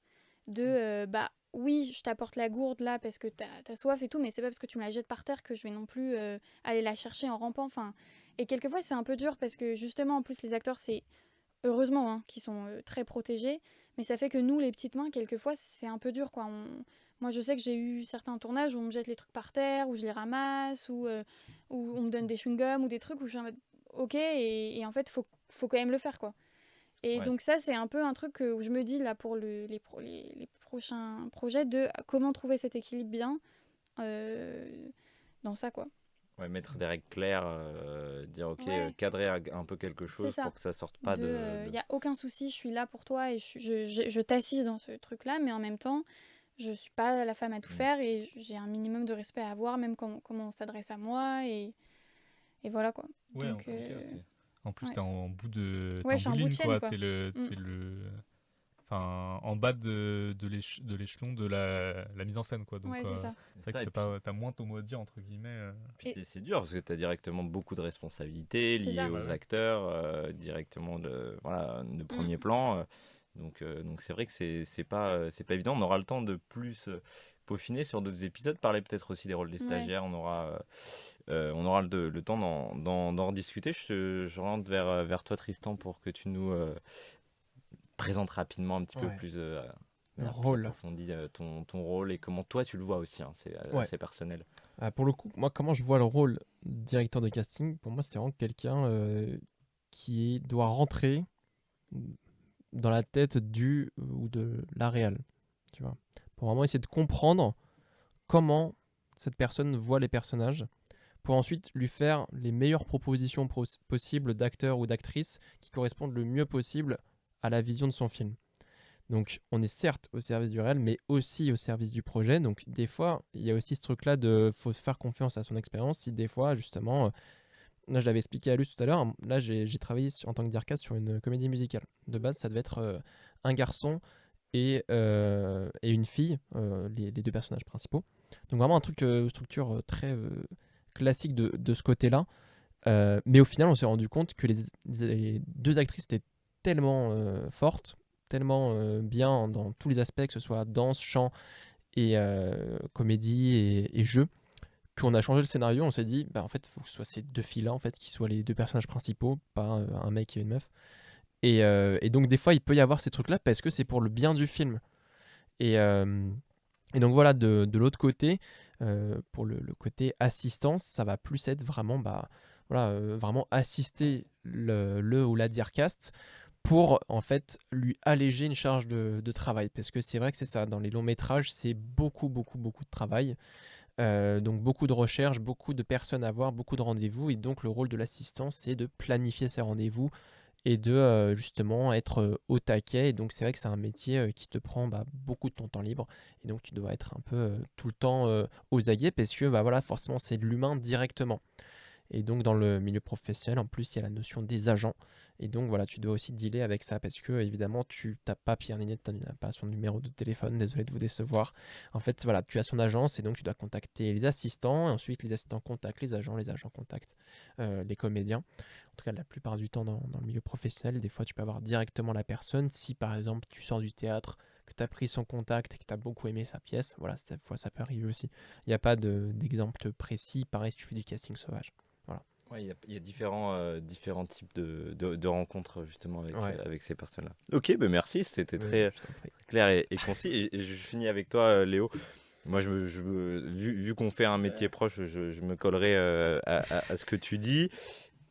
Oui, je t'apporte la gourde là parce que t'as soif et tout, mais c'est pas parce que tu me la jettes par terre que je vais non plus aller la chercher en rampant. Enfin, et quelquefois, c'est un peu dur parce que justement, en plus, les acteurs, c'est heureusement hein, qui sont très protégés, mais ça fait que nous, les petites mains, quelquefois, c'est un peu dur, quoi. Moi, je sais que j'ai eu certains tournages où on me jette les trucs par terre, où je les ramasse, où on me donne des chewing-gums ou des trucs où je suis en mode ok, et en fait, faut quand même le faire, quoi. Et Ouais. donc ça, c'est un peu un truc où je me dis, là, pour les prochains projets, de comment trouver cet équilibre bien dans ça, quoi. Ouais, mettre des règles claires, dire ok, Ouais. cadrer un peu quelque C'est chose ça. pour que ça sorte pas Il y a aucun souci, je suis là pour toi et je t'assiste dans ce truc-là, mais en même temps, je suis pas la femme à tout faire et j'ai un minimum de respect à avoir, même comment on s'adresse à moi et voilà, quoi. Ouais, Donc, en plus, ouais. t'es en bout de. Ouais, T'es je suis en un bout bout de de ligne, chaîne, quoi. quoi. T'es le. Enfin, en bas de l'échelon de la mise en scène, quoi. Donc, Ouais, c'est ça. c'est vrai que t'as moins ton mot à dire, entre guillemets. Puis c'est dur parce que tu as directement beaucoup de responsabilités C'est liées ça. aux Bah ouais. acteurs, directement de premier plan. Donc c'est vrai que c'est pas évident. On aura le temps de plus peaufiner sur d'autres épisodes, parler peut-être aussi des rôles des Ouais. stagiaires. On aura le temps d'en rediscuter. Je rentre vers toi, Tristan, pour que tu nous présentes rapidement un petit peu Ouais. plus, Le plus rôle. approfondi ton rôle et comment toi tu le vois aussi. Hein, c'est Ouais. assez personnel. Pour le coup, moi, comment je vois le rôle directeur de casting, pour moi, c'est vraiment quelqu'un qui doit rentrer dans la tête du ou de la réal, tu vois, pour vraiment essayer de comprendre comment cette personne voit les personnages, pour ensuite lui faire les meilleures propositions possibles d'acteurs ou d'actrices qui correspondent le mieux possible à la vision de son film. Donc on est certes au service du réel, mais aussi au service du projet. Donc des fois, il y a aussi ce truc-là de faut faire confiance à son expérience. Si des fois, justement, là je l'avais expliqué à Luce tout à l'heure, là j'ai travaillé en tant que Dircas sur une comédie musicale. De base, ça devait être un garçon et une fille, les deux personnages principaux. Donc vraiment un truc, structure très classique de ce côté-là. Mais au final, on s'est rendu compte que les deux actrices étaient tellement fortes, tellement bien dans tous les aspects, que ce soit danse, chant et comédie et jeu, qu'on a changé le scénario. On s'est dit, bah, en fait, il faut que ce soit ces deux filles-là en fait, qui soient les deux personnages principaux, pas un mec et une meuf. Et donc, des fois, il peut y avoir ces trucs-là parce que c'est pour le bien du film. Et, euh, et donc, voilà, de l'autre côté, pour le côté assistance, ça va plus être vraiment, bah, voilà, vraiment assister le ou la Dircast pour en fait lui alléger une charge de travail. Parce que c'est vrai que c'est ça, dans les longs métrages, c'est beaucoup, beaucoup, beaucoup de travail. Donc beaucoup de recherches, beaucoup de personnes à voir, beaucoup de rendez-vous. Et donc le rôle de l'assistant, c'est de planifier ces rendez-vous et de justement être au taquet. Et donc c'est vrai que c'est un métier qui te prend beaucoup de ton temps libre. Et donc tu dois être un peu tout le temps aux aguets parce que bah, voilà, forcément c'est de l'humain directement. Et donc dans le milieu professionnel, en plus, il y a la notion des agents. Et donc voilà, tu dois aussi dealer avec ça parce que évidemment, tu n'as pas Pierre Ninette, tu n'as pas son numéro de téléphone, désolé de vous décevoir. En fait, voilà, tu as son agence et donc tu dois contacter les assistants. Et ensuite, les assistants contactent les agents contactent les comédiens. En tout cas, la plupart du temps dans le milieu professionnel, des fois, tu peux avoir directement la personne. Si par exemple, tu sors du théâtre, que tu as pris son contact et que tu as beaucoup aimé sa pièce, voilà, cette fois, ça peut arriver aussi. Il n'y a pas d'exemple précis. Pareil, si tu fais du casting sauvage. Voilà. Ouais, il y a différents types de rencontres justement Ouais. avec ces personnes-là. Ok, ben merci, c'était Oui, très je t'en prie. clair et concis. Et je finis avec toi, Léo. Moi, vu qu'on fait un métier proche, je me collerai à ce que tu dis.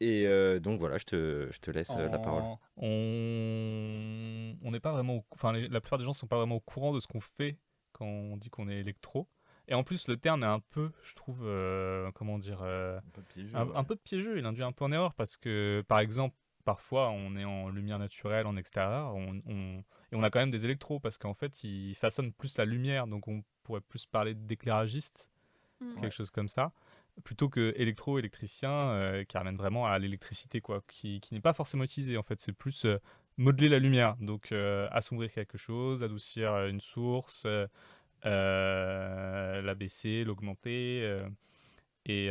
Et donc voilà, je te laisse la parole. On n'est pas vraiment enfin la plupart des gens sont pas vraiment au courant de ce qu'on fait quand on dit qu'on est électro. Et en plus le terme est un peu, je trouve, comment dire, Un peu piégeux, un peu piégeux, il induit un peu en erreur parce que par exemple parfois on est en lumière naturelle en extérieur, et on a quand même des électros parce qu'en fait ils façonnent plus la lumière, donc on pourrait plus parler d'éclairagiste, Mm. quelque chose comme ça, plutôt que électricien, qui ramène vraiment à l'électricité, quoi, qui n'est pas forcément utilisé en fait. C'est plus modeler la lumière, donc assombrir quelque chose, adoucir une source, l'abaisser, l'augmenter, et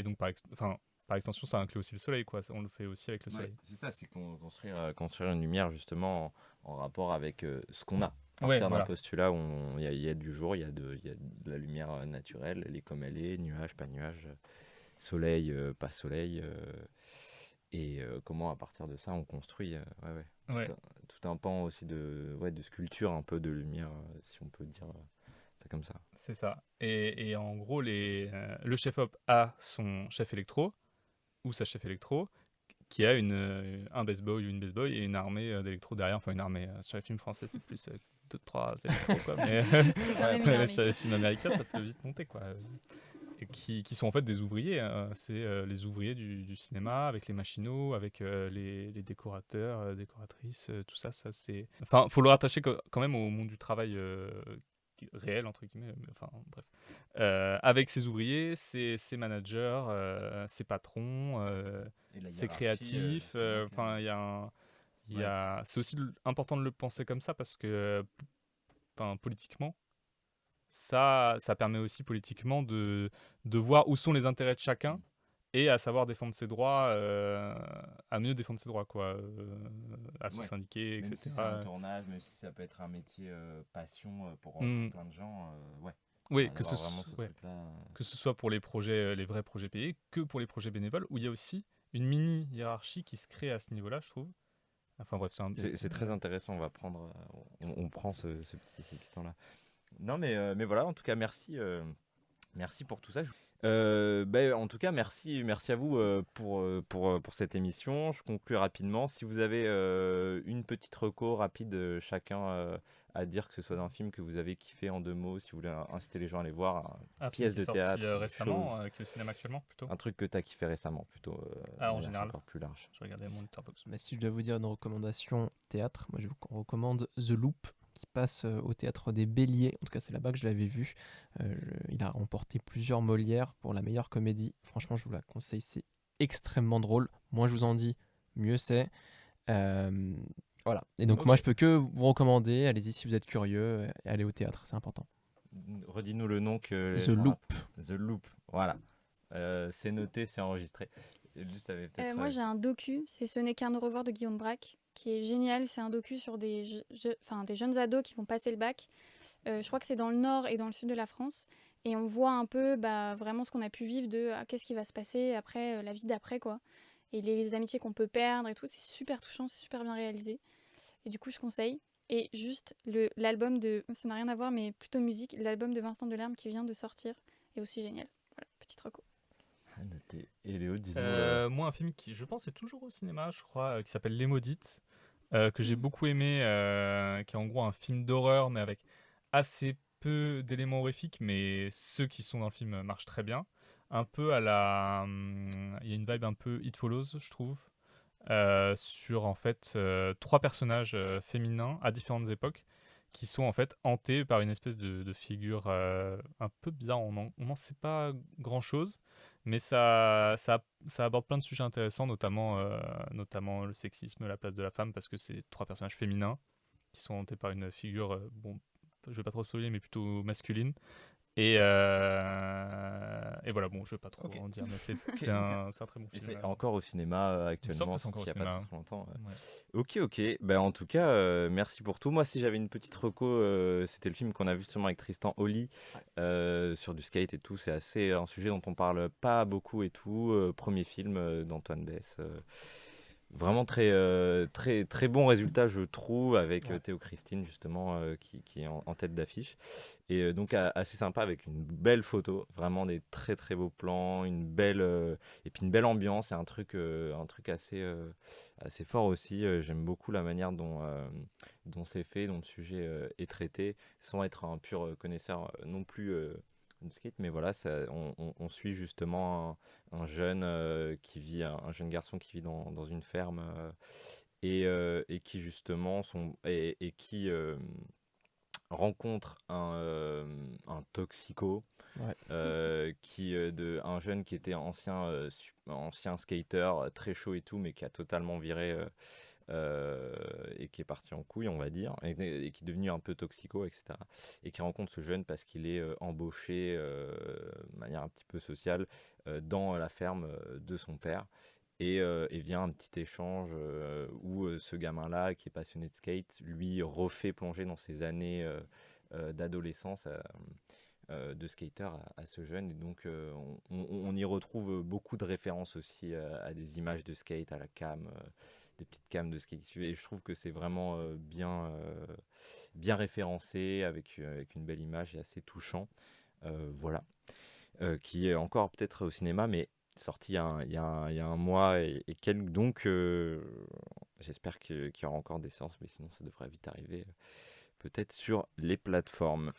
donc par extension, ça inclut aussi le soleil, quoi. On le fait aussi avec le Ouais, soleil. c'est ça, c'est construire une lumière justement en rapport avec ce qu'on a. Ouais, Partir d'un voilà. postulat où il y a du jour, il y a de la lumière naturelle, elle est comme elle est, nuage, pas nuage, soleil, pas soleil. Et comment à partir de ça on construit ouais, ouais, Ouais. tout un pan aussi de sculpture, un peu de lumière, si on peut dire ça comme ça. C'est ça. Et en gros, le chef op a son chef électro ou sa chef électro qui a un best boy ou une best boy et une armée d'électro derrière. Enfin, une armée. Sur les films français, c'est plus 2-3 électros, quoi. Mais C'est quand même une ouais, armée. sur les films américains, ça peut vite monter, quoi. Et qui sont en fait des ouvriers. C'est les ouvriers du cinéma avec les machinaux, avec les décorateurs, décoratrices, tout ça. C'est. Enfin, faut le rattacher quand même au monde du travail réel, entre guillemets. Enfin, bref. Avec ses ouvriers, ses managers, ses patrons, Et la ses hiérarchie, créatifs. justement, Enfin, c'est aussi important de le penser comme ça parce que, enfin, politiquement, ça permet aussi politiquement de voir où sont les intérêts de chacun et à savoir défendre ses droits, à mieux défendre ses droits, quoi, à se ouais. syndiquer, Même si c'est un etc. tournage, même si ça peut être un métier passion pour Mm. plein de gens, ouais. Oui, Enfin, d'avoir vraiment ce truc-là. que ce soit pour les projets, les vrais projets payés, que pour les projets bénévoles, où il y a aussi une mini hiérarchie qui se crée à ce niveau-là, je trouve. Enfin bref, C'est très intéressant, on va prendre, on prend ce petit temps-là. Non, mais voilà, en tout cas, merci Merci pour tout ça. En tout cas, merci à vous pour cette émission. Je conclue rapidement. Si vous avez une petite reco rapide chacun à dire, que ce soit d'un film que vous avez kiffé en 2 mots, si vous voulez inciter les gens à aller voir, Un film pièce qui est de sorti théâtre, récemment, qui est au cinéma actuellement plutôt. un truc que tu as kiffé récemment plutôt, Ah, en de manière général. encore plus large. Je regardais mon Letterboxd. Bah, si je dois vous dire une recommandation théâtre, moi je vous recommande The Loop qui passe au théâtre des Béliers. En tout cas, c'est là-bas que je l'avais vu. Il a remporté plusieurs Molières pour la meilleure comédie. Franchement, je vous la conseille, c'est extrêmement drôle. Moins je vous en dis, mieux c'est. Voilà. Et donc, moi, Ok. je peux que vous recommander. Allez-y si vous êtes curieux et allez au théâtre, c'est important. Redis-nous le nom que les The gens Loop. The Loop, voilà. C'est noté, c'est enregistré. Juste, t'avais peut-être. Moi, j'ai un docu, c'est Ce n'est qu'un au revoir de Guillaume Braque, qui est génial. C'est un docu sur des jeunes ados qui vont passer le bac. Je crois que c'est dans le nord et dans le sud de la France. Et on voit un peu vraiment ce qu'on a pu vivre de qu'est-ce qui va se passer après, la vie d'après, quoi. Et les amitiés qu'on peut perdre et tout. C'est super touchant, c'est super bien réalisé. Et du coup, je conseille. Et juste, l'album de... Ça n'a rien à voir, mais plutôt musique. L'album de Vincent Delerme qui vient de sortir est aussi génial. Voilà, petite reco. Noté. Et Léo, dis-nous. Moi, un film qui, je pense, est toujours au cinéma, je crois, qui s'appelle Les Maudites, que j'ai beaucoup aimé, qui est en gros un film d'horreur, mais avec assez peu d'éléments horrifiques, mais ceux qui sont dans le film marchent très bien. Un peu à la... Il y a une vibe un peu It Follows, je trouve, sur en fait 3 personnages féminins à différentes époques qui sont en fait hantés par une espèce de figure un peu bizarre. On n'en sait pas grand-chose, mais ça aborde plein de sujets intéressants, notamment le sexisme, la place de la femme, parce que c'est 3 personnages féminins qui sont hantés par une figure, bon, je vais pas trop spoiler, mais plutôt masculine. Et voilà, bon, je vais pas trop Ok. en dire, mais c'est Ok, un très bon Et film. c'est encore au cinéma Il me semble actuellement, que c'est encore sorti au il n'y a pas cinéma. trop longtemps. Ouais. Ok. Ben, en tout cas, merci pour tout. Moi, si j'avais une petite reco, c'était le film qu'on a vu justement avec Tristan Holly sur du skate et tout. C'est assez un sujet dont on parle pas beaucoup et tout. Premier film d'Antoine Bess. Vraiment très, très bon résultat, je trouve, avec Ouais. Théo Christine, justement, qui est en tête d'affiche. Et donc, assez sympa, avec une belle photo, vraiment des très, très beaux plans, et puis une belle ambiance, et un truc assez fort aussi. J'aime beaucoup la manière dont c'est fait, dont le sujet est traité, sans être un pur connaisseur non plus de skate. Mais voilà, on suit justement un jeune un jeune garçon qui vit dans une ferme et qui justement et qui rencontre un toxico Ouais. un jeune qui était ancien skater très chaud et tout, mais qui a totalement viré et qui est parti en couille, on va dire, et qui est devenu un peu toxico, etc. Et qui rencontre ce jeune parce qu'il est embauché de manière un petit peu sociale dans la ferme de son père. Et vient un petit échange où ce gamin-là, qui est passionné de skate, lui refait plonger dans ses années d'adolescence de skater à ce jeune. Et donc, on y retrouve beaucoup de références aussi à des images de skate, à la cam, des petites cams de skate. Et je trouve que c'est vraiment bien référencé, avec une belle image et assez touchant. Voilà. Qui est encore peut-être au cinéma, mais sorti il y a un mois et quelques. Donc, j'espère qu'il y aura encore des séances, mais sinon, ça devrait vite arriver, peut-être sur les plateformes.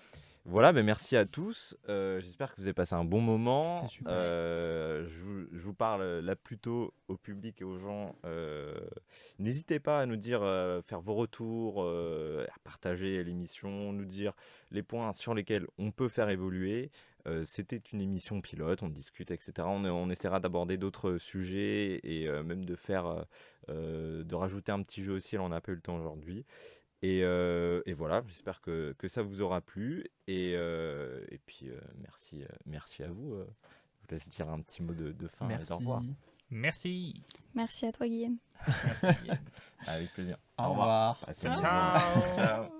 Voilà, ben merci à tous. J'espère que vous avez passé un bon moment. C'était super. Je vous parle là plutôt au public et aux gens. N'hésitez pas à nous dire, faire vos retours, à partager l'émission, nous dire les points sur lesquels on peut faire évoluer. C'était une émission pilote, on discute, etc. On essaiera d'aborder d'autres sujets et même de rajouter un petit jeu aussi. Là, on n'a pas eu le temps aujourd'hui. Et voilà, j'espère que ça vous aura plu. Et puis, merci à vous. Je vous laisse dire un petit mot de fin et Merci. au revoir. Merci. Merci à toi, Guillaume. Merci. Avec plaisir. Au revoir. Passez une bonne Ciao. journée. Ciao.